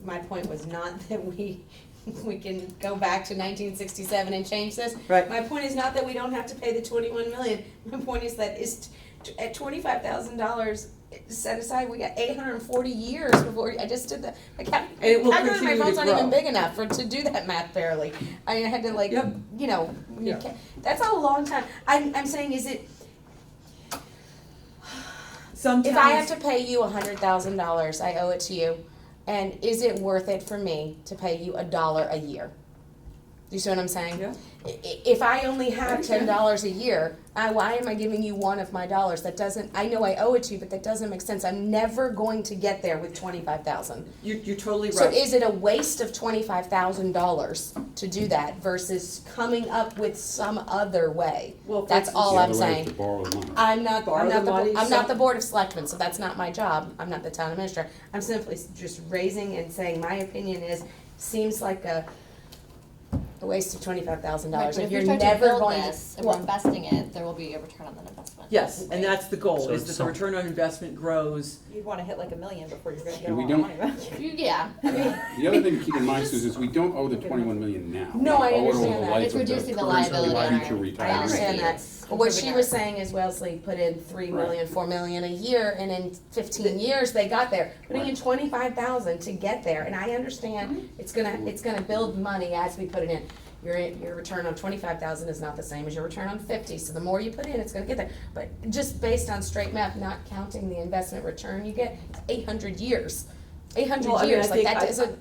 my point was not that we can go back to 1967 and change this. Right. My point is not that we don't have to pay the 21 million. My point is that at $25,000 set aside, we got 840 years before, I just did that. I kept, And it will calculator, my continue to phone's not even grow. big enough to do that math barely. I had to like, Yep. you know, when you Yeah. that's a long time. I'm saying, is it, Sometimes. if I have to pay you $100,000, I owe it to you, and is it worth it for me to pay you $1 a year? Do you see what I'm saying? Yeah. If I only have understand. $10 a year, why am I giving you one of my dollars? That doesn't. I know I owe it to you, but that doesn't make sense. I'm never going to get there with 25,000. You're totally So right. is it a waste of $25,000 to do that versus coming up with some other way? Well, for That's instance, all The I'm other way is saying. to borrow the money. Borrow the money, I'm not some- the board of selectmen, so that's not my job. I'm not the town administrator. I'm simply just raising and saying my opinion is, seems like a waste of $25,000. Right, but If if you're we start to never build going this, to, and we're well, investing it, there will be a return on that investment. Yes, and that's the goal, So is it's that the some- return on investment grows. You'd wanna hit like $1 million before you're gonna get And we all that don't- money back. Yeah, I mean, The other thing to keep in mind, Susan, is we don't owe the 21 million now. No, I We owe it over understand the that. life it's of reducing the current liability on future our retirees. I understand that. It's But what she improving was our- saying is Wellesley put in 3 million, 4 million a year, and in 15 years they got there. Putting in 25,000 to get there, and I understand it's gonna build money as we put it in. Your return on 25,000 is not the same as your return on 50, so the more you put in, it's gonna get there. But just based on straight math, not counting the investment return you get, it's 800 years. 800 Well, I mean, years, I like think that isn't,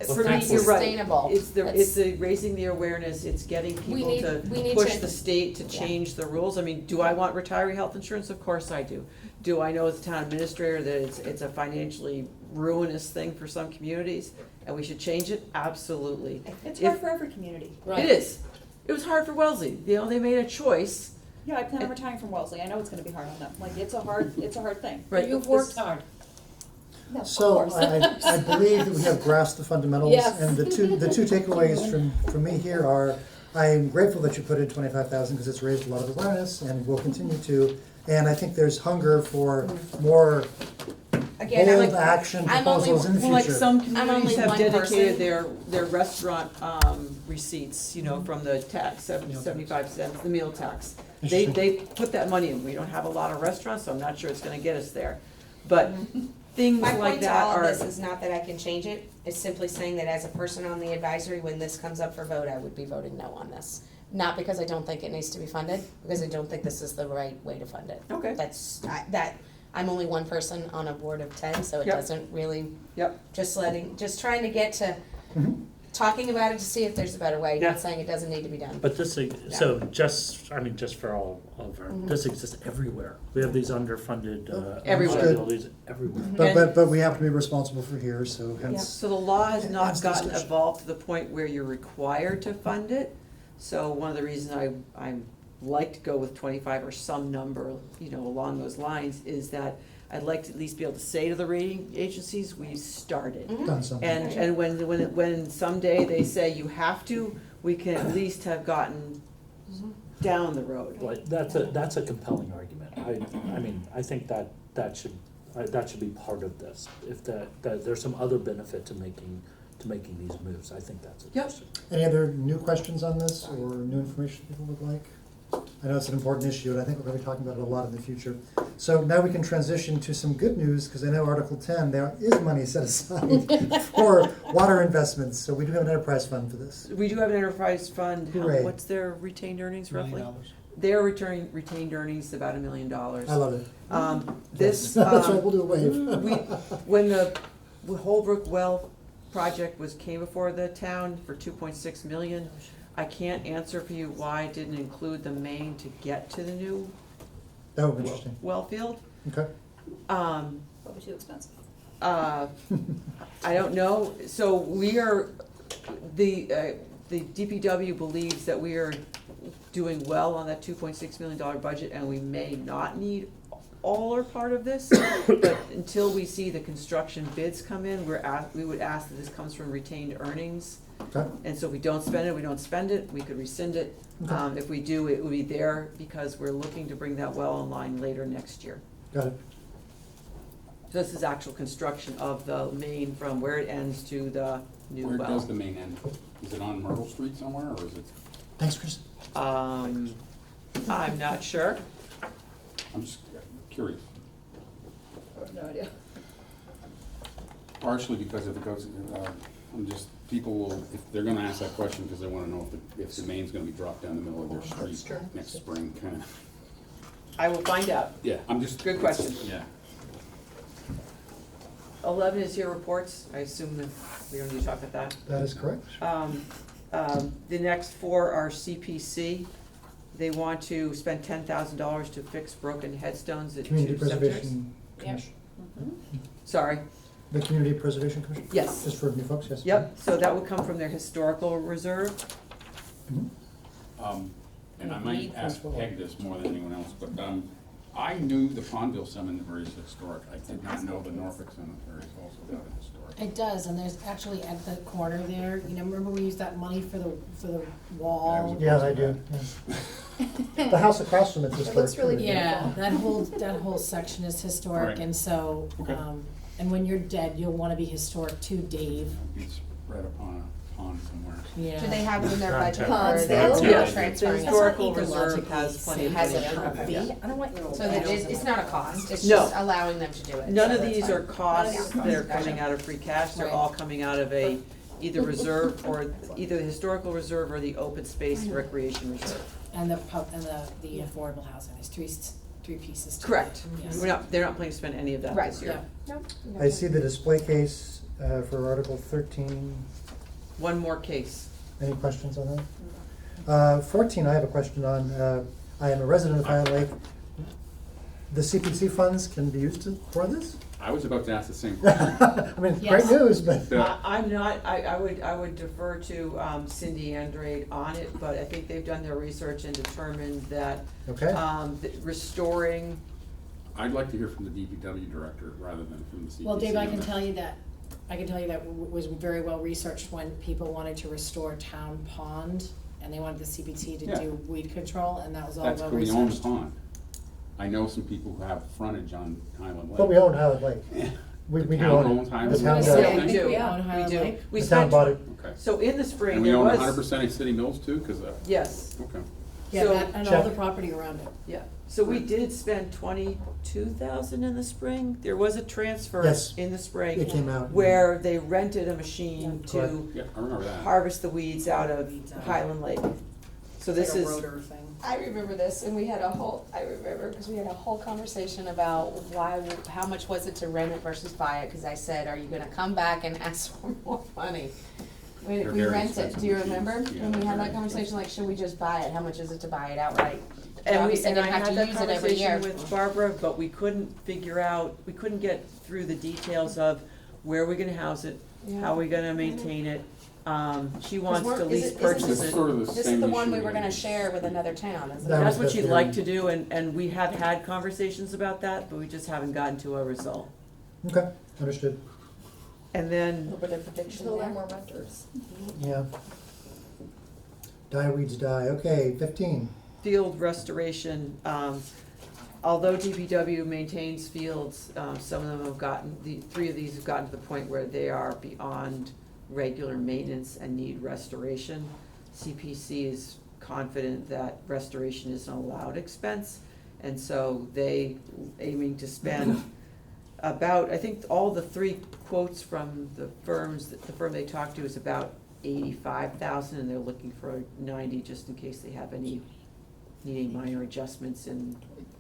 For me, not you're right. sustainable. It's That's- the raising the awareness, it's getting people need- to we need push to- the state to Yeah. change the rules. I mean, do I want retiree health insurance? Of course I do. Do I know as a town administrator that it's a financially ruinous thing for some communities and we should change it? Absolutely. It's If- hard for every community. Right. It is. It was hard for Wellesley. You know, they made a choice. Yeah, I plan on retiring from Wellesley. I know it's gonna be hard on them. Like, it's a hard thing. Right. You've worked hard. No, of So course. I believe that we have grasped the fundamentals, Yes. and the two takeaways from me here are, I'm grateful that you put in 25,000 because it's raised a lot of awareness and will continue to, and I think there's hunger for more again, I'm bold like, action I'm only- proposals in the Well, like future. some I'm only communities have one dedicated person. their restaurant receipts, you know, from the tax, 75 cents, the meal tax. They Interesting. put that money in. We don't have a lot of restaurants, so I'm not sure it's gonna get us there. But things My like point to that all of are, this is not that I can change it, it's simply saying that as a person on the advisory, when this comes up for vote, I would be voting no on this. Not because I don't think it needs to be funded, because I don't think this is the right way to fund it. Okay. I'm only one person on a board of 10, so it Yep. doesn't really, yep, just trying to get to, Mhm. talking about it to see if there's a better way, Yeah. not saying it doesn't need to be done. But this, so just for all of our, Mhm. this exists everywhere. We have these underfunded, Everywhere. liabilities everywhere. But we have to be responsible for here, so hence. so the law has not Hence gotten discussion. evolved to the point where you're required to fund it. So one of the reasons I like to go with 25 or some number, you know, along those lines, is that I'd like to at least be able to say to the rating agencies, we started. Done something. And when someday they say you have to, we can at least have gotten down the road. But that's a compelling argument. I mean, I think that should be part of this. If that there's some other benefit to making these moves, I think that's a Yep. question. Any other new questions on this or new information people would like? I know it's an important issue, and I think we're gonna be talking about it a lot in the future. So now we can transition to some good news, because I know Article 10, there is money set aside for water investments, so we do have an enterprise fund for this. We do have an enterprise fund. Hooray. What's their retained earnings $1 roughly? million. Their retained earnings is about $1 million. I love it. This, That's right, we'll do a wave. when the Holbrook Well project came before the town for 2.6 million, I can't answer for you why I didn't include the main to get to the new That would be interesting. well field. Okay. Probably too expensive. I don't know, so we are, the DPW believes that we are doing well on that $2.6 million budget, and we may not need all or part of this, but until we see the construction bids come in, we would ask that this comes from retained earnings. Okay. And so if we don't spend it, we don't spend it, we could rescind it. Okay. If we do, it will be there because we're looking to bring that well online later next year. Got it. So this is actual construction of the main from where it ends to the new Where well. does the main end? Is it on Myrtle Street somewhere, or is it, Thanks, Chris. I'm not sure. I'm just curious. I have no idea. Partially because if it goes, people will, if they're gonna ask that question, because they wanna know if the main's gonna be dropped down the middle of their street true. next spring, kinda. I will find out. Yeah, I'm just. Good question. Yeah. 11 is your reports. I assume that we don't need to talk about that. That is correct. The next four are CPC. They want to spend $10,000 to fix broken headstones at Community two cemeteries. Preservation Commission. Sorry, The Community Preservation Commission? yes. Just for new folks, yes? Yep, so that would come from their historical reserve. Mhm. And I And might weed ask control. Peg this more than anyone else, but, I knew the Pondville Cemetery is historic. I did not know the Norfolk Cemetery is also got a historic. It does, and there's actually at the corner there, you know, remember we used that money for the Yeah, it wall? was Yeah, I do. Yeah. The house across from it's It historic. looks really too. Yeah, that whole section is historic, Right. and so, Okay. and when you're dead, you'll wanna be historic too, Dave. It'd be spread upon a pond somewhere. Yeah. Do they have it in their budget Ponds, or they'll- they're Yes, transferring the it? historical That's not reserve has plenty of Has money. it in a Yeah. fee? I don't want your little. So that it's not a cost, it's No. just allowing them to do it. None so of that's these fine. are costs None of that are these are costs. coming out of free cash, they're Right. all coming out of either reserve or either the historical reserve or the open space recreation reserve. And the the affordable housing, there's three pieces to it. Correct. Yes. They're not planning to spend any of that Right. this year. Yeah. Nope. I see the display case for Article 13. One more case. Any questions on that? 14, I have a question on. I am a resident of Highland Lake. The CPC funds can be used for this? I was about to ask the same question. I mean, great Yes. news, but. I'm not, I would defer to Cindy Andrade on it, but I think they've done their research and determined that Okay. that restoring, I'd like to hear from the DPW director rather than from the CPC. Well, Dave, I on can that. tell you that was very well researched when people wanted to restore Town Pond, and they wanted the CPT to Yeah. do weed control, and that was all That's well cool, we researched. own the pond. I know some people who have frontage on Highland Lake. But we own Highland Lake. We The do town own owns it. Highland The town Lake? does. yeah, I we think do, we own we Highland do. Lake. We The town spent, bought it. Okay. so in the spring, And we there own was. 100% of City Mills too, because, Yes, okay. Yeah, So- that, and all Check. the property around it. yeah, so we did spend 22,000 in the spring, there was a transfer Yes. in the spring. It came out. Where they rented a machine to Yeah, I remember that. harvest the weeds out of Highland Lake. So this It's is, like a rotor thing. I remember this, and we had a whole, because we had a whole conversation about how much was it to rent it versus buy it, because I said, are you gonna come back and ask for more money? We They're very rent it, expensive do you machines. remember? Yeah, When we they're had that very conversation, expensive. like, should we just buy it, how much is it to buy it outright? and Obviously, I didn't have had to that use it every year. conversation with Barbara, but we couldn't figure out, we couldn't get through the details of where we're gonna house it, how we're gonna maintain it. She wants to we're- lease is it- purchase It's it. sort of the This same is the one issue we were gonna as- share with another town, isn't That it? That's was what the she'd like to theory. do, and we have had conversations about that, but we just haven't gotten to a result. Okay, understood. And A then, little bit of prediction Until there. there are more renters. Yeah. Die weeds die. Okay, 15. field restoration, although DPW maintains fields, some of them have gotten, the three of these have gotten to the point where they are beyond regular maintenance and need restoration. CPC is confident that restoration is an allowed expense, and so they aiming to spend about, I think all the three quotes from the firms, the firm they talked to is about 85,000, and they're looking for 90 just in case they have any needing minor adjustments in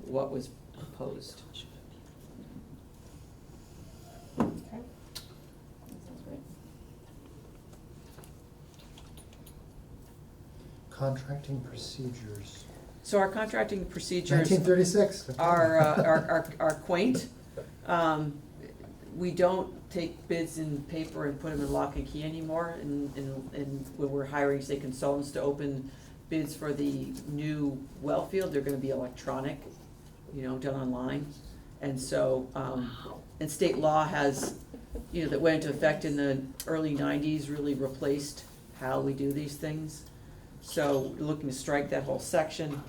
what was proposed. Okay. That sounds great. Contracting procedures. So our contracting procedures 1936. okay. are quaint. We don't take bids in paper and put them in lock and key anymore, and when we're hiring, say, consultants to open bids for the new well field, they're gonna be electronic, done online. And so, and state law has, that went into effect in the early nineties, really replaced how we do these things. So we're looking to strike that whole section,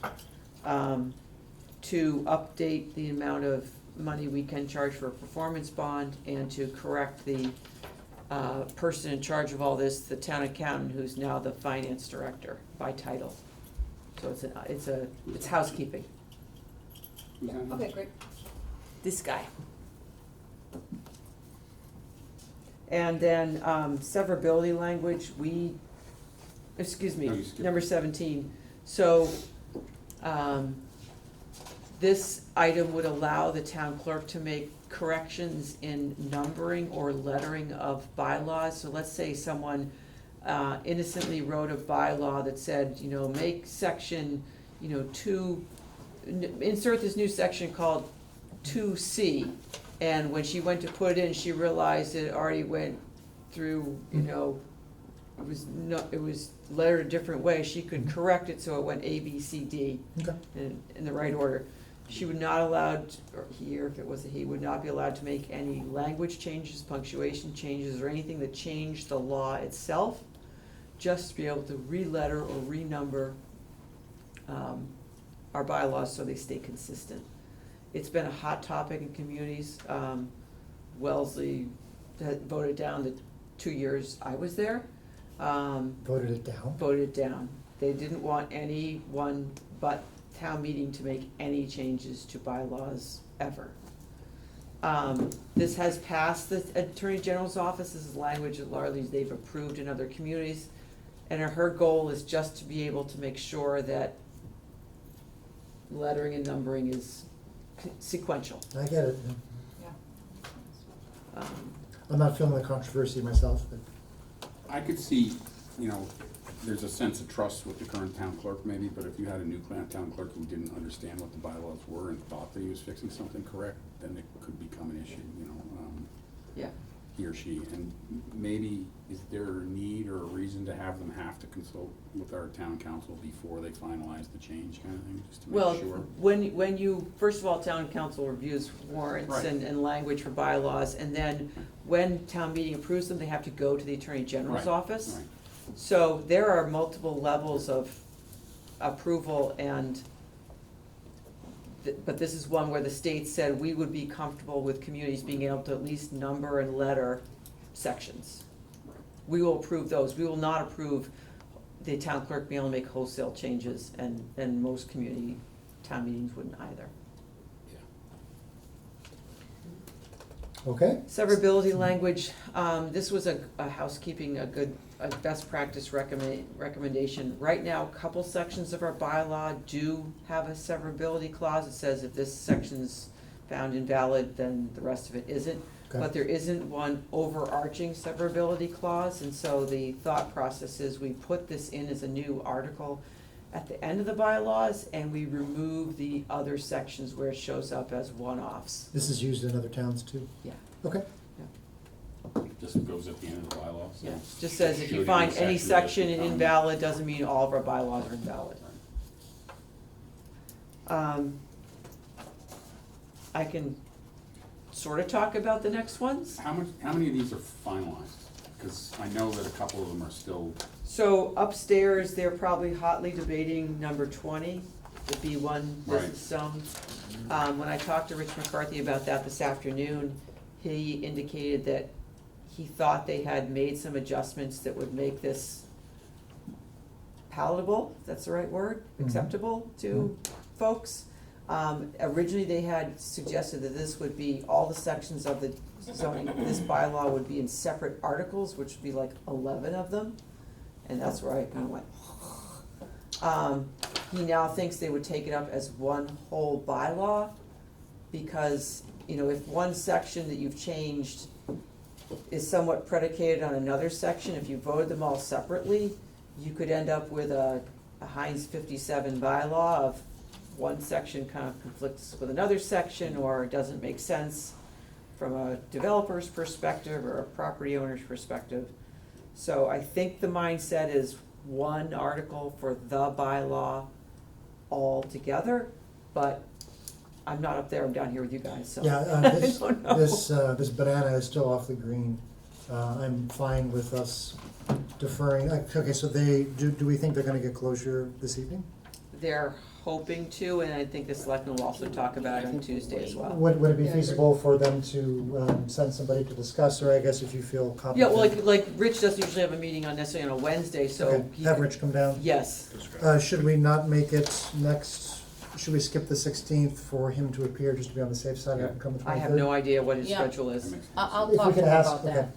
to update the amount of money we can charge for a performance bond, and to correct the person in charge of all this, the town accountant, who's now the finance director by title. So it's housekeeping. Who's that? Okay, great. This guy. And then severability language, No, you skipped number it. 17. So this item would allow the town clerk to make corrections in numbering or lettering of bylaws. So let's say someone innocently wrote a bylaw that said, make section, insert this new section called 2C. And when she went to put it in, she realized it already went through, it was lettered a different way. She could correct it so it went A, B, C, D Okay. in the right order. She would not allowed, or he, or if it was a he, would not be allowed to make any language changes, punctuation changes, or anything that changed the law itself, just to be able to re-letter or renumber our bylaws so they stay consistent. It's been a hot topic in communities. Wellesley had voted down the 2 years I was there. Voted it down. Voted it down. They didn't want anyone but town meeting to make any changes to bylaws ever. This has passed the Attorney General's office. This is language that largely they've approved in other communities. And her goal is just to be able to make sure that lettering and numbering is sequential. I get it. Yeah. I'm not feeling the controversy myself, but I could see, there's a sense of trust with the current town clerk maybe, but if you had a new town clerk who didn't understand what the bylaws were and thought that he was fixing something correct, then it could become an issue, Yeah. he or she. And maybe, is there a need or a reason to have them have to consult with our town council before they finalize the change kind of thing, just to Well, make sure? when you, first of all, town council reviews warrants Right. and language for bylaws, and then when town meeting approves them, they have to go to the Attorney General's Right, office. right. So there are multiple levels of approval, and, but this is one where the state said we would be comfortable with communities being able to at least number and letter sections. We will approve those. We will not approve the town clerk being able to make wholesale changes, and most community town meetings wouldn't either. okay. Severability language, this was a housekeeping, a best practice recommendation. Right now, a couple sections of our bylaw do have a severability clause. It says if this section's found invalid, then the rest of it isn't. Okay. But there isn't one overarching severability clause, and so the thought process is we put this in as a new article at the end of the bylaws, and we remove the other sections where it shows up as one-offs. This is used in other towns too? Yeah. Okay. Just just goes at the end of the bylaw, so. Yeah, just says if you Should find any any section section doesn't come- invalid, doesn't mean all of our bylaws are invalid. I can sort of talk about the next ones. How many of these are finalized? Because I know that a couple of them are still, So upstairs, they're probably hotly debating number 20, the B1 Right. business zone. When I talked to Rich McCarthy about that this afternoon, he indicated that he thought they had made some adjustments that would make this palatable, if that's the right word, Mhm. acceptable to folks. Originally, they had suggested that this would be, all the sections of the zoning, this bylaw would be in separate articles, which would be like 11 of them. And that's where I kind of went, he now thinks they would take it up as one whole bylaw, because, you know, if one section that you've changed is somewhat predicated on another section, if you voted them all separately, you could end up with a Heinz 57 bylaw of one section kind of conflicts with another section, or doesn't make sense from a developer's perspective or a property owner's perspective. So I think the mindset is one article for the bylaw all together, but I'm not up there, I'm down here with you guys, so. Yeah, I this, don't know. this banana is still off the green. I'm fine with us deferring. Okay, so do we think they're gonna get closure this evening? They're hoping to, and I think the selectmen will also talk about it on Tuesday as well. Would it be Yeah, feasible for them to send somebody to discuss, or I guess if you feel competent? Yeah, well, like Rich doesn't usually have a meeting on necessarily on a Wednesday, so. Okay, he have could- Rich come down? Yes, Should we not make it next, should we skip the 16th for him to appear, just to be on the safe side, have him come the 23rd? I have no idea what his Yeah. schedule that is. makes sense. I'll If talk we to could him ask, about okay. that.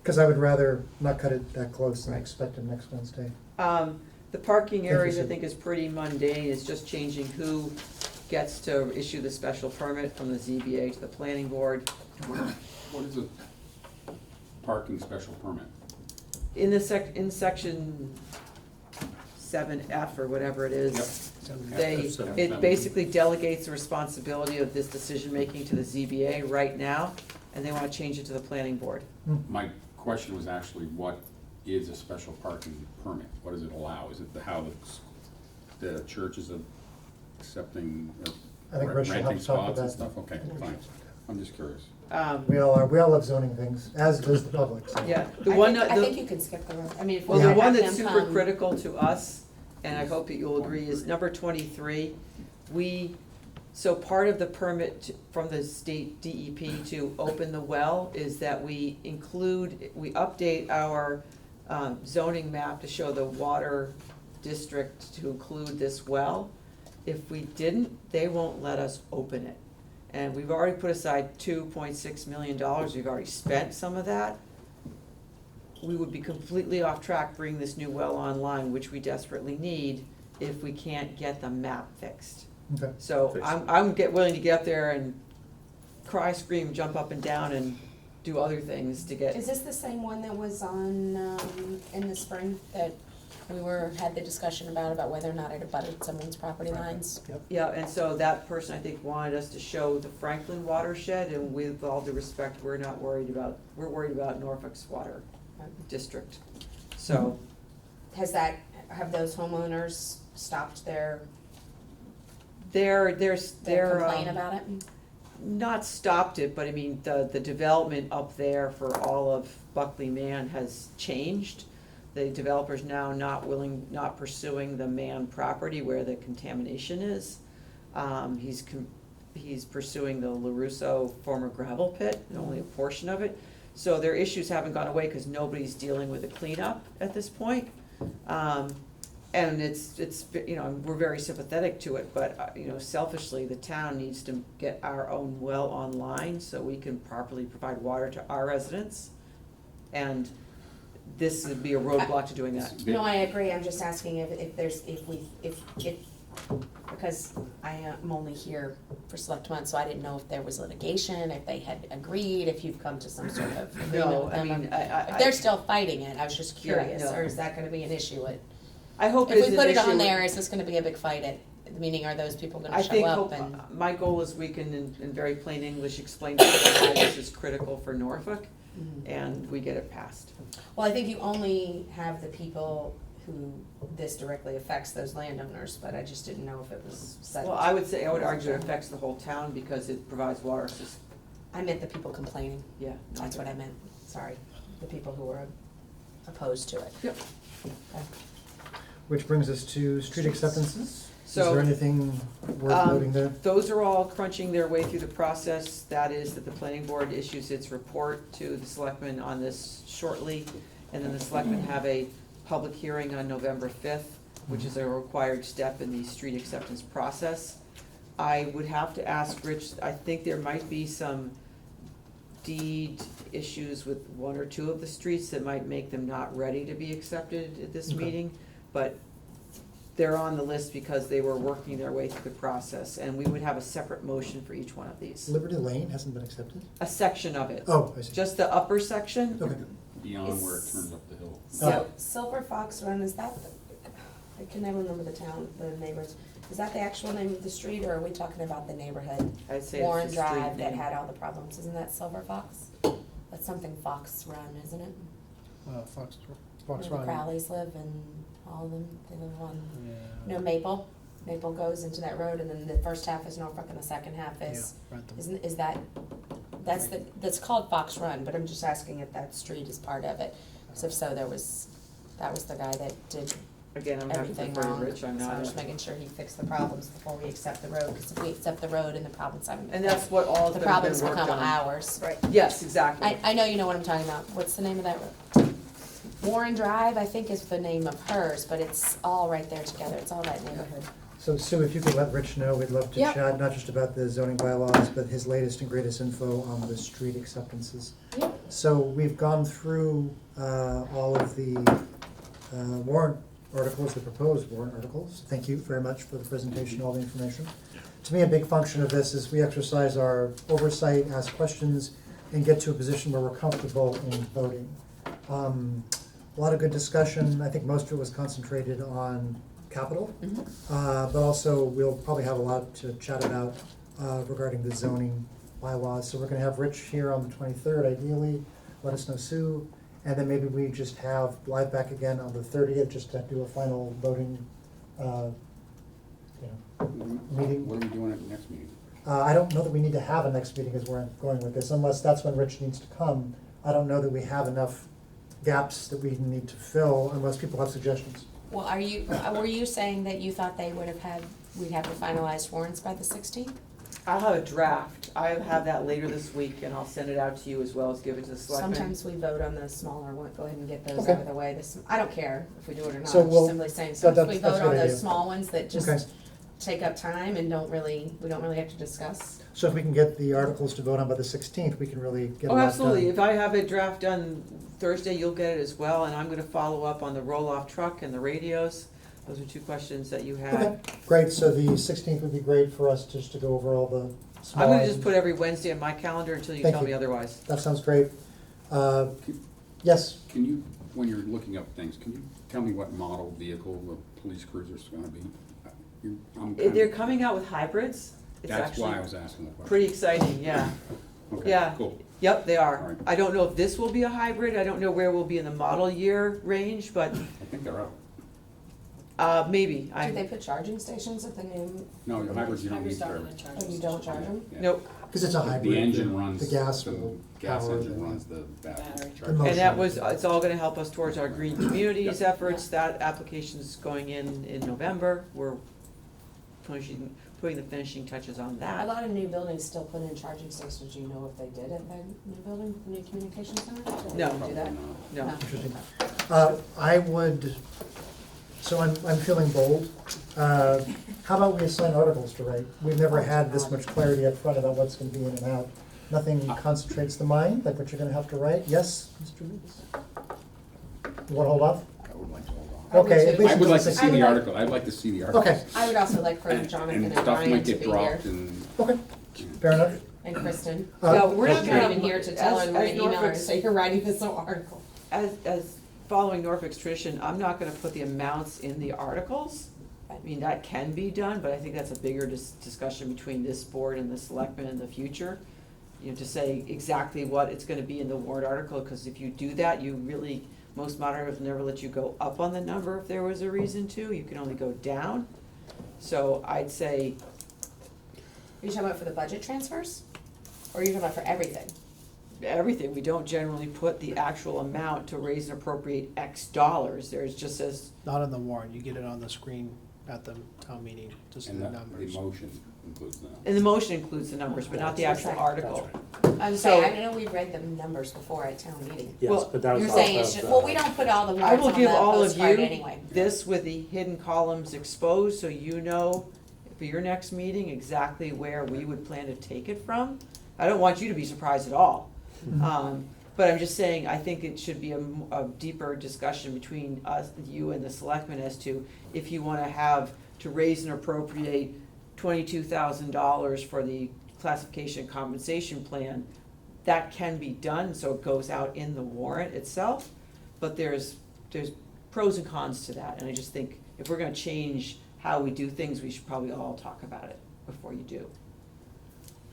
Because I would rather not cut it that close and Right. expect him next Wednesday. The parking areas, I Interesting. think, is pretty mundane, it's just changing who gets to issue the special permit from the ZBA to the planning board. What is a parking special permit? In in section 7F or whatever it is, it basically delegates the responsibility of this decision-making to the ZBA right now, and they wanna change it to the planning board. My question was actually, what is a special parking permit? What does it allow? Is it how the churches are accepting I think or Rich should renting help talk spots and about stuff? Okay, fine. I'm just curious. We all are, we all love zoning things, as does the public, so. Yeah, the one, I think the, you can skip the room, I mean, if well, we the have one them that's super come- critical to us, and I hope that you'll agree, is number 23. So part of the permit from the state DEP to open the well is that we update our zoning map to show the water district to include this well. If we didn't, they won't let us open it. And we've already put aside $2.6 million, we've already spent some of that. We would be completely off track bringing this new well online, which we desperately need, if we can't get the map fixed. Okay. So I'm willing to get up there and cry, scream, jump up and down and do other things to get. Is this the same one that was on, in the spring, that we had the discussion about whether or not it abutted someone's property lines? Yeah, and so that person, I think, wanted us to show the Franklin watershed, and with all due respect, we're worried about Norfolk's water district. So, Have those homeowners stopped their they're complaint about it? not stopped it, but I mean, the development up there for all of Buckley Man has changed. The developer's now not pursuing the Man property where the contamination is. He's pursuing the LaRusso former gravel pit, and only a portion of it. So their issues haven't gone away because nobody's dealing with the cleanup at this point. And it's, you know, we're very sympathetic to it, but, you know, selfishly, the town needs to get our own well online so we can properly provide water to our residents. And this would be a roadblock to doing that. No, I agree, I'm just asking because I am only here for select months, so I didn't know if there was litigation, if they had agreed, if you've come to some sort of agreement No, with I them. mean, If they're still fighting it, I was just curious, no. or is that gonna be an issue I hope it is if we an put it on issue. there, is this gonna be a big fight meaning are those people gonna I show think, up and? my goal is we can, in very plain English, explain to them why this is critical for Norfolk. and we get it passed. Well, I think you only have the people who this directly affects, those landowners, but I just didn't know if it was said. Well, I would argue it affects the whole town because it provides water system, I meant the people complaining, yeah. that's what I meant, sorry, the people who were opposed to it. Yep. Okay. Which brings us to street acceptances. Is So, there anything worth noting there? Those are all crunching their way through the process. That is that the planning board issues its report to the selectmen on this shortly. And then the selectmen have a public hearing on November 5th, which is a required step in the street acceptance process. I would have to ask Rich, I think there might be some deed issues with one or two of the streets that might make them not ready to be accepted at this Okay. meeting. But they're on the list because they were working their way through the process, and we would have a separate motion for each one of these. Liberty Lane hasn't been accepted? A section of it, Oh, I see. just the upper section. Okay. Beyond where it turns up the hill. So, Silver Fox Run, is that, I can never remember the town, the neighbors, is that the actual name of the street, or are we talking about the neighborhood? I'd say Warren it's the street Drive that name. had all the problems, isn't that Silver Fox? That's something Fox Run, isn't it? Fox Where the Run. Crowleys live and all of them, they live on, Yeah. no, Maple. Maple goes into that road, and then the first half is Norfolk and the second half is, Yeah, Rentham. isn't, that's that's called Fox Run, but I'm just asking if that street is part of it. So if so, that was the guy that did Again, I'm happy to everything defer to wrong. Rich, I'm So I'm not. just making sure he fixed the problems before we accept the road, because if we accept the road and the problems haven't been And that's what all the of them have problems been worked become on. ours. Right. Yes, exactly. I know you know what I'm talking about. What's the name of that road? Warren Drive, I think, is the name of hers, but it's all right there together. It's all that neighborhood. So Sue, if you could let Rich know, we'd love to Yep. chat, not just about the zoning bylaws, but his latest and greatest info on the street acceptances. Yep. So we've gone through all of the warrant articles, the proposed warrant articles. Thank you very much for the presentation, all the information. To me, a big function of this is we exercise our oversight, ask questions, and get to a position where we're comfortable in voting. A lot of good discussion. I think most of it was concentrated on capital. But also, we'll probably have a lot to chat about regarding the zoning bylaws. So we're gonna have Rich here on the 23rd, ideally, let us know Sue, and then maybe we just have Blythe back again on the 30th, just to do a final voting, meeting. What are we doing at the next meeting? I don't know that we need to have a next meeting as we're going with this, unless that's when Rich needs to come. I don't know that we have enough gaps that we need to fill unless people have suggestions. Well, were you saying that you thought they would have we'd have the finalized warrants by the 16th? I'll have a draft. I'll have that later this week, and I'll send it out to you as well as give it to the selectmen. Sometimes we vote on the smaller one, go ahead and get those Okay. out of the way. I don't care if we do it or not, So I'm we'll- just simply saying, that- sometimes we that's a vote on good those idea. small ones that Okay. just take up time and we don't really have to discuss. So if we can get the articles to vote on by the 16th, we can really get a Oh, lot done. absolutely. If I have a draft done Thursday, you'll get it as well, and I'm gonna follow up on the roll-off truck and the radios. Those are two questions that you Okay, had. great, so the 16th would be great for us just to go over all the small I'm gonna items. just put every Wednesday on my calendar until you Thank tell you. me otherwise. That sounds great. Yes, Can you, when you're looking up things, can you tell me what model vehicle the police cruiser's gonna be? I'm kind They're of- coming out with hybrids. It's That's why I actually was asking the question. pretty exciting, yeah. Okay, Yeah. cool. Yep, they All are. right. I don't know if this will be a hybrid. I don't know where we'll be in the model year range, but I think they're out. maybe. Do they put charging stations at the new, No, your hybrids, you don't need Hybrids to. don't oh, you don't charge them? Yeah. Nope. because it's a hybrid. The engine runs. The gas the will gas power engine the- runs the battery. Battery. charger. The And that motion. was, it's all gonna help us towards our green communities Yep. efforts. That application's going in November. We're putting the finishing touches on A that. lot of new buildings still put in charging stations. Do you know if they did at the new building, new communication center? Did they No. do that? No. Interesting. I would, so I'm feeling bold. How about we assign articles to write? We've never had this much clarity up front about what's gonna be in and out. Nothing concentrates the mind, like what you're gonna have to write. Yes, Mr. Lucas? You wanna hold off? I would like to hold on. I would Okay, too. at least I would like to until see I would the like- article, I'd like to see the article. Okay, I would also like for Jonathan and stuff Ryan might to get be here, dropped and. okay, fair enough. and Kristen. No, we're not You're gonna not even here to tell her, as we're gonna email her and Norfolk's- say you're writing this article. As following Norfolk's tradition, I'm not gonna put the amounts in the articles. I mean, that can be done, but I think that's a bigger discussion between this board and the selectmen in the future. you know, to say exactly what it's gonna be in the warrant article, because if you do that, you really, most moderators never let you go up on the number if there was a reason to, you can only go down. So I'd say, Are you talking about for the budget transfers? Or are you talking about for everything? everything, we don't generally put the actual amount to raise and appropriate X dollars, there's just says, Not on the warrant, you get it on the screen at the town meeting, just And the the numbers. motion includes that. and the motion includes the numbers, but not the actual That's article. I'm So- saying, I know we read the numbers before at town meeting. Yes, Well, but that was You're off saying it's of, just, well, we don't put all the I warrants will on the give all of postcard you anyway. this with the hidden columns exposed, so you know for your next meeting exactly where we would plan to take it from. I don't want you to be surprised at all. But I'm just saying, I think it should be a deeper discussion between us, you and the selectmen as to if you wanna have to raise and appropriate $22,000 for the classification and compensation plan. That can be done, so it goes out in the warrant itself, but there's pros and cons to that, and I just think if we're gonna change how we do things, we should probably all talk about it before you do.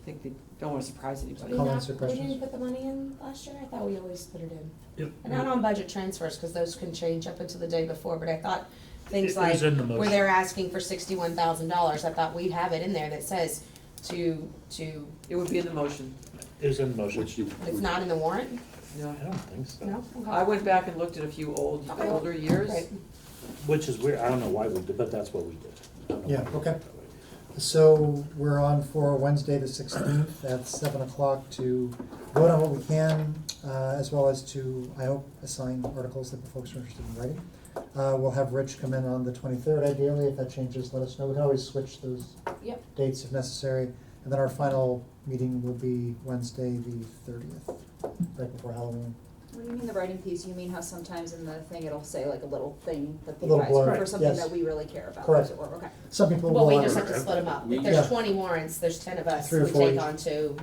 I think they don't wanna surprise anybody. Comments or We questions? didn't put the money in last year? I thought we always put it in. Yep. And not on budget transfers, cause those can change up until the day before, but I thought things It like, was in the where motion. they're asking for $61,000, I thought we'd have it in there that says to, It would be in the motion. It was in the motion. Which you. it's not in the warrant? No. I don't think so. No? Okay. I went back and looked at a few Okay. older years. Right. Which is weird, I don't know why we did, but that's what we did. I don't know Yeah, why we did okay. it that way. So we're on for Wednesday, the 16th at 7 o'clock to vote on what we can, as well as to, I hope, assign articles that the folks are interested in writing. We'll have Rich come in on the 23rd ideally. If that changes, let us know. We can always switch those Yep. dates if necessary. And then our final meeting will be Wednesday, the 30th, right before Halloween. What do you mean the writing piece? You mean how sometimes in the thing it'll say like a little thing that A you little guys, blurb, for something yes. that we really care about? Correct. Or, okay. Some people Well, we will just have have to split them up. We- If there's Yeah. 20 warrants, there's 10 of us, 3 or we 4 take each. on two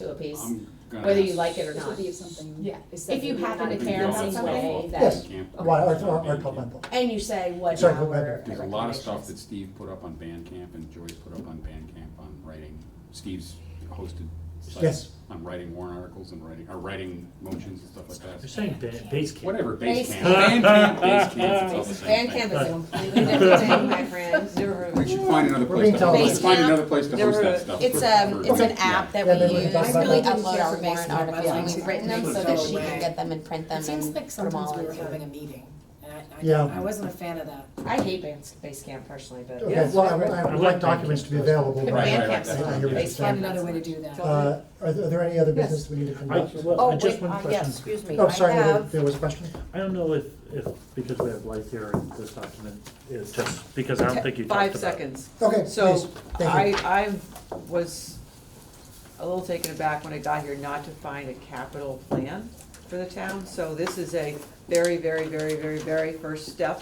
apiece. I'm gonna Whether you ask- like it or This not. would be if something Yeah. is said If you that we're happen to not care in about some something, way that- Yes. Camp. Well, our departmental. And you say what Sorry, our go ahead. There's a lot of stuff that recommendations. Steve put up on Bandcamp and Joyce put up on Bandcamp on writing. Steve's hosted sites Yes. on writing warrant articles and writing motions and stuff like You're that. saying base camp. Whatever, Base Basecamp, camp. Bandcamp, Basecamp, it's all the same Bandcamp thing. is a completely different thing, my friend. Never heard of We it. should find another We're place being to televised. host, find Basecamp. another place to Never host heard that of stuff. It's for- it's an app that Yeah, we then we can use, talk and about we that. upload our Basecamp, warrant articles, and we've written them so that she can get them and print them It seems and like put them all sometimes we were into. having a meeting, and Yeah. I wasn't a fan of that. I hate Basecamp personally, but. Okay, Yes. well, I would like documents to be available. But but- Right, right, Bandcamp's right, fine. right. You're Basecamp- Find another way to do that. Are there any other Yes. business we need to conduct? Just one question. Yes, excuse me, Oh, I sorry, have, there was a question? I don't know if, because we have Blythe here in this document, it's just, because I don't think you talked about. 5 seconds. Okay, So, please, thank you. I was a little taken aback when I got here not to find a capital plan for the town. So this is a very, very, very, very, very first step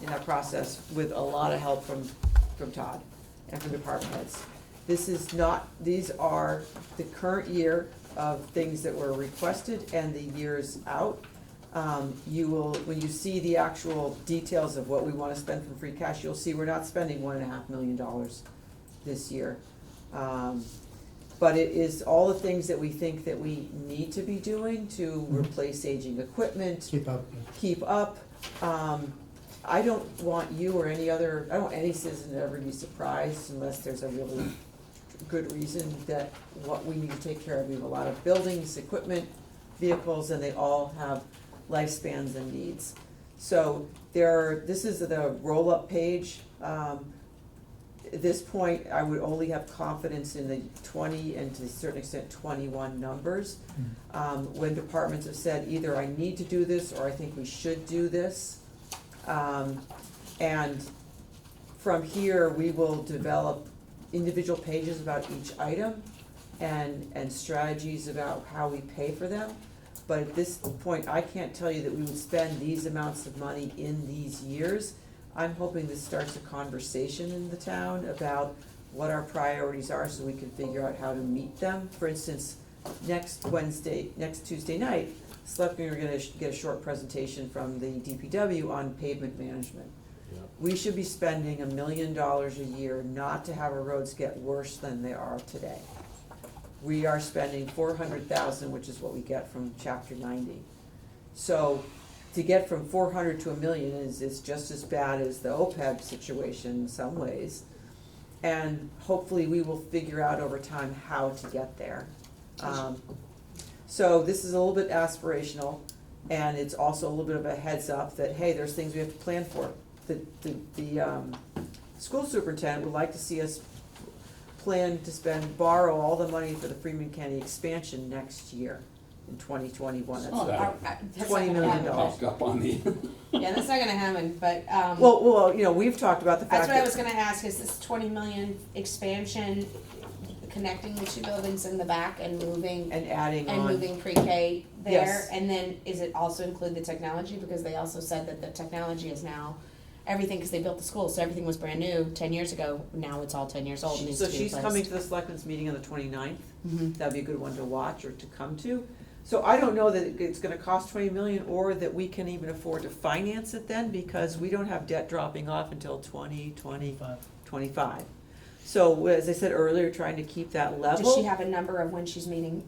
in that process with a lot of help from Todd and from department heads. This is not, these are the current year of things that were requested and the years out. You will, when you see the actual details of what we wanna spend from free cash, you'll see we're not spending $1.5 million this year. But it is all the things that we think that we need to be doing to replace aging equipment, Keep up. keep up. I don't want you or any other, I don't want any citizen to ever be surprised unless there's a really good reason that what we need to take care of. We have a lot of buildings, equipment, vehicles, and they all have lifespans and needs. So this is the roll-up page. At this point, I would only have confidence in the 20 and to a certain extent 21 numbers. When departments have said either I need to do this or I think we should do this. And from here, we will develop individual pages about each item and strategies about how we pay for them. But at this point, I can't tell you that we would spend these amounts of money in these years. I'm hoping this starts a conversation in the town about what our priorities are so we can figure out how to meet them. For instance, next Tuesday night, selectmen are gonna get a short presentation from the DPW on pavement management. Yeah. We should be spending $1 million a year not to have our roads get worse than they are today. we are spending 400,000, which is what we get from chapter 90. So to get from 400 to 1 million is just as bad as the OPEB situation in some ways. And hopefully we will figure out over time how to get there. So this is a little bit aspirational, and it's also a little bit of a heads up that, hey, there's things we have to plan for. The school superintendent would like to see us plan to borrow all the money for the Freeman County expansion next year in 2021. That's Oh, That's $20 not gonna million. happen. Popped up on the. Yeah, that's not gonna happen, but, Well, you know, we've talked about the fact that's what I that. was gonna ask, is this 20 million expansion, connecting the two buildings in the back and moving, And adding and on. moving pre-K there? Yes. And then, is it also include the technology, because they also said that the technology is now, everything, because they built the school, so everything was brand new 10 years ago, now it's all 10 years old and needs to So be she's replaced. coming to the selectmen's meeting on the 29th. Mhm. That'd be a good one to watch or to come to. So I don't know that it's gonna cost 20 million or that we can even afford to finance it then, because we don't have debt dropping off until 2025. So as I said earlier, trying to keep that level. Does she have a number of when she's meeting,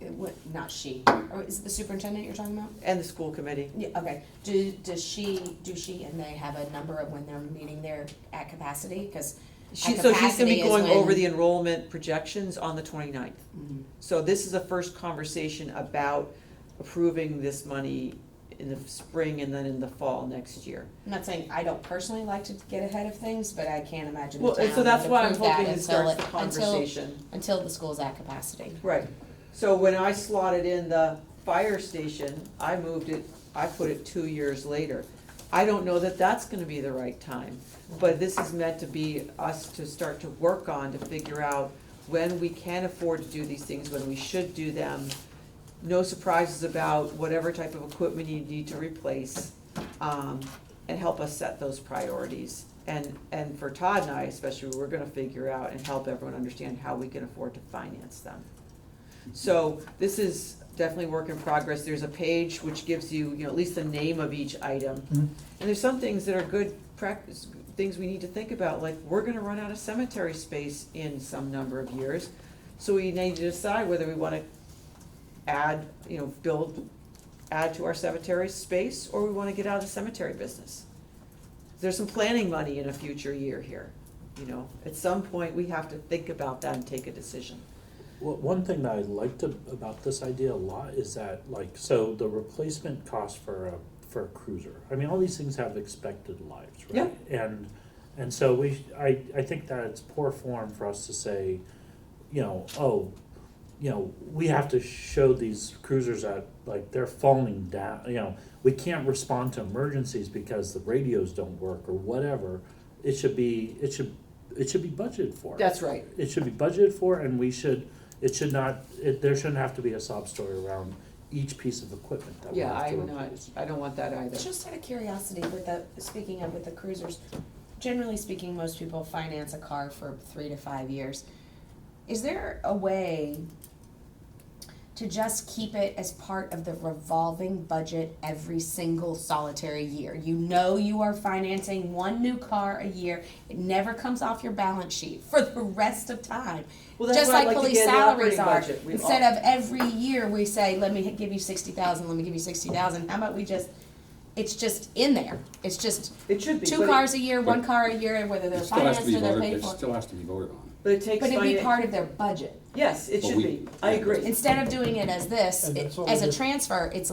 not she, or is it the superintendent you're talking about? And the school committee. Yeah, okay, does she and they have a number of when they're meeting there at capacity, cause So she's capacity gonna be is going when- over the enrollment projections on the 29th. Mhm. So this is a first conversation about approving this money in the spring and then in the fall next year. I'm not saying I don't personally like to get ahead of things, but I can't imagine the Well, town and so that's would why I'm approve that hoping it until starts the until, conversation. until the school's at capacity. Right. So when I slotted in the fire station, I put it 2 years later. I don't know that that's gonna be the right time, but this is meant to be us to start to work on, to figure out when we can afford to do these things, when we should do them. No surprises about whatever type of equipment you need to replace, and help us set those priorities. And for Todd and I especially, we're gonna figure out and help everyone understand how we can afford to finance them. So this is definitely work in progress. There's a page which gives you, at least the name of each item. Mhm. And there's some things that are good practice, things we need to think about, like we're gonna run out of cemetery space in some number of years. So we need to decide whether we wanna add to our cemetery space, or we wanna get out of the cemetery business. There's some planning money in a future year here, at some point, we have to think about that and take a decision. Well, one thing that I liked about this idea a lot is that, so the replacement cost for a cruiser. I mean, all these things have expected lives, right? And so I think that it's poor form for us to say, we have to show these cruisers that they're falling down. We can't respond to emergencies because the radios don't work or whatever. It should be budgeted for. That's right. It should be budgeted for, and there shouldn't have to be a sob story around each piece of equipment that we Yeah, have to replace. I don't want that either. Just out of curiosity, with the cruisers, generally speaking, most people finance a car for 3 to 5 years. Is there a way to just keep it as part of the revolving budget every single solitary year? You are financing one new car a year, it never comes off your balance sheet for the rest of time. Well, that's Just what I'd like like to police get in the salaries operating are, budget. We've instead all- of every year we say, let me give you 60,000, let me give you 60,000, how about we just, it's just in there, it's just It should be. two but it- cars a year, one car a year, whether they're It still has to financed be or they're voted, paid it for. still has to be voted on. But it takes. But it'd be finan- part of their budget. Yes, it But should we- be. I agree. Instead of doing it as this, And that's what as we a did. transfer, it's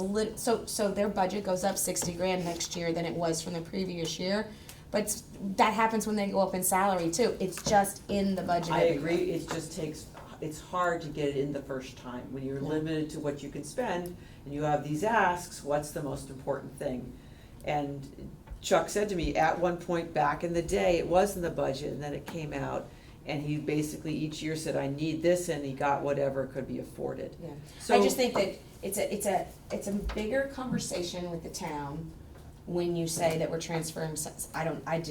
so their budget goes up 60 grand next year than it was from the previous year. But that happens when they go up in salary too. It's just in the budget. I every agree, year. it just takes, it's hard to get it in the first time. When you're Yeah. limited to what you can spend and you have these asks, what's the most important thing? And Chuck said to me, at one point back in the day, it was in the budget and then it came out. And he basically each year said, I need this, and he got whatever could be afforded. Yeah. So I just think that it's a bigger conversation with the town when you say that we're transferring, I don't have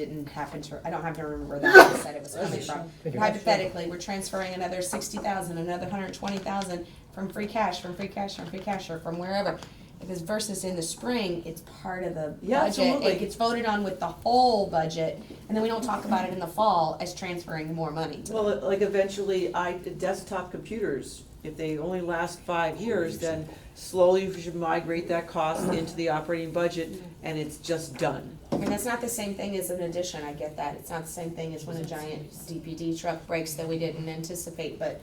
to remember that I said it was coming from. Thank you. Hypothetically, we're transferring another 60,000, another 120,000 from free cash, or from wherever. Because versus in the spring, it's part of the Yeah, budget, absolutely. it gets voted on with the whole budget, and then we don't talk about it in the fall as transferring more money to them. Well, like eventually, desktop computers, if they only last 5 years, then slowly we should migrate that cost into the operating budget, and it's just done. And that's not the same thing as an addition, I get that, it's not the same thing as when a giant DPD truck breaks that we didn't anticipate, but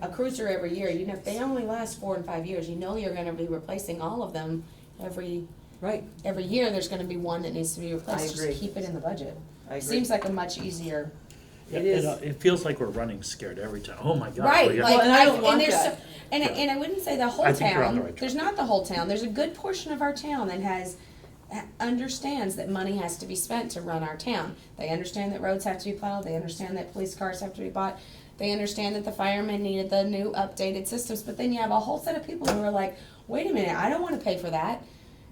a cruiser every year, you know, if they only last 4 and 5 years, you know you're gonna be replacing all of them every Right, year, there's gonna be one that needs to be replaced, agree. just keep it in the budget. I agree. Seems like a much easier. It is. It feels like we're running scared every time. Oh my God. Right, we got- like, Well, and I don't want there's that. and I wouldn't say the whole I think you're on the town, right there's track. not the whole town, there's a good portion of our town that understands that money has to be spent to run our town. They understand that roads have to be plowed, they understand that police cars have to be bought, they understand that the firemen needed the new updated systems, but then you have a whole set of people who are like, wait a minute, I don't wanna pay for that,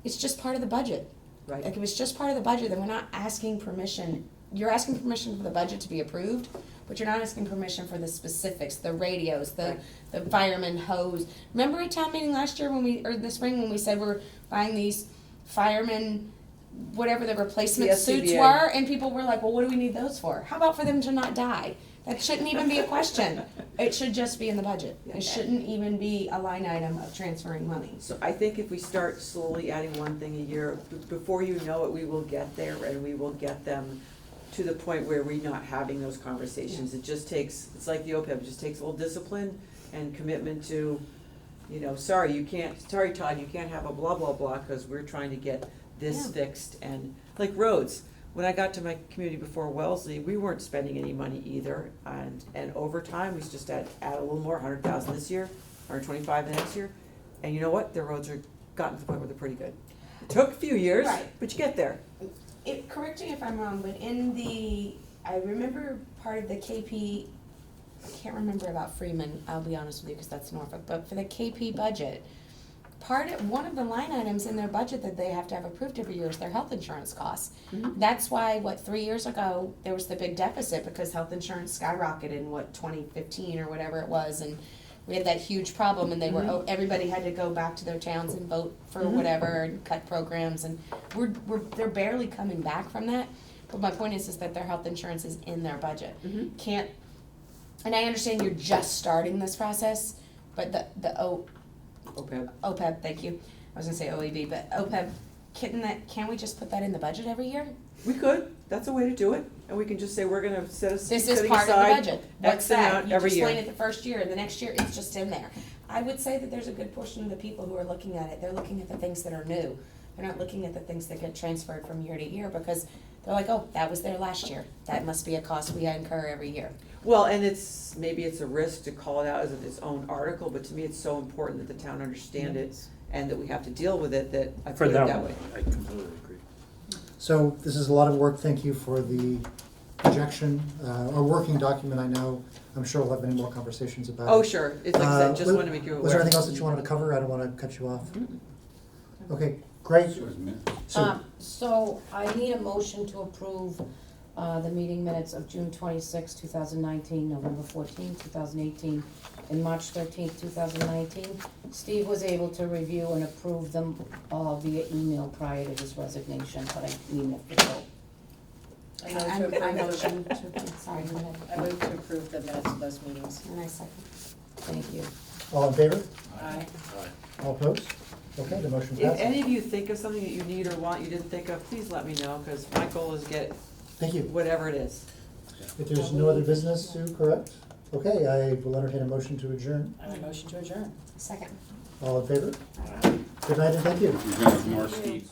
it's just part of the budget. right. Like, if it's just part of the budget, then we're not asking permission, you're asking permission for the budget to be approved, but you're not asking permission for the specifics, the radios, the fireman hose. Remember at town meeting last year or the spring when we said we're buying these firemen, whatever the replacement The suits SCBA. were, and people were like, well, what do we need those for? How about for them to not die? That shouldn't even be a question. It should just be in the budget. It shouldn't even be a line item of transferring money. So I think if we start slowly adding one thing a year, before you know it, we will get there, and we will get them to the point where we're not having those conversations. It just takes, it's like the OPEB, it just takes a little discipline and commitment to, you know, sorry, Todd, you can't have a blah, blah, blah, because we're trying to get this Yeah. fixed. And like roads, when I got to my community before Wellesley, we weren't spending any money either. And over time, we just add a little more, 100,000 this year, 125 the next year. And you know what? The roads are gotten to the point where they're pretty good. It took a few years, Right. but you get there. Correct me if I'm wrong, but I remember part of the KP, I can't remember about Freeman, I'll be honest with you, because that's Norfolk, but for the KP budget, one of the line items in their budget that they have to have approved every year is their health insurance costs. Mhm. That's why, 3 years ago, there was the big deficit because health insurance skyrocketed in 2015 or whatever it was, and we had that huge problem, and everybody had to go back to their towns and vote for whatever and cut programs, and they're barely coming back from that. But my point is that their health insurance is in their budget. And I understand you're just starting this process, but the OPEB, thank you. I was gonna say OEB, but OPEB, can't we just put that in the budget every year? We could, that's a way to do it. And we can just say, we're gonna This is setting part of the aside budget. What's X that? amount You every just year. explain it the first year, and the next year, it's just in there. I would say that there's a good portion of the people who are looking at it, they're looking at the things that are new. They're not looking at the things that get transferred from year to year, because they're like, oh, that was there last year. That must be a cost we incur every year. Well, and maybe it's a risk to call it out as its own article, but to me, it's so important that the town understand it and that we have to deal with it, that I For put it that that one, way. I completely agree. So this is a lot of work. Thank you for the projection, a working document, I know. I'm sure we'll have many more conversations about it. Oh, sure, it's like I said, just was- wanna make you aware. Was there anything else that you wanted to cover? I don't want to cut you off. Okay, great. So it's minutes. So, So I need a motion to approve the meeting minutes of June 26, 2019, November 14, 2018, and March 13, 2019. Steve was able to review and approve them all via email prior to his resignation, but I need an official. I motion to, sorry, go ahead. I move to approve the minutes of those meetings. And I second. Thank you. all in favor? Aye. All opposed? Okay, the motion If passes. any of you think of something that you need or want you didn't think of, please let me know, because my goal is get Thank you. whatever it is. If there's no other business to correct, okay, I will entertain a motion to adjourn. And a motion to adjourn. Second. All in favor? Good night and thank you. You're gonna ignore Steve.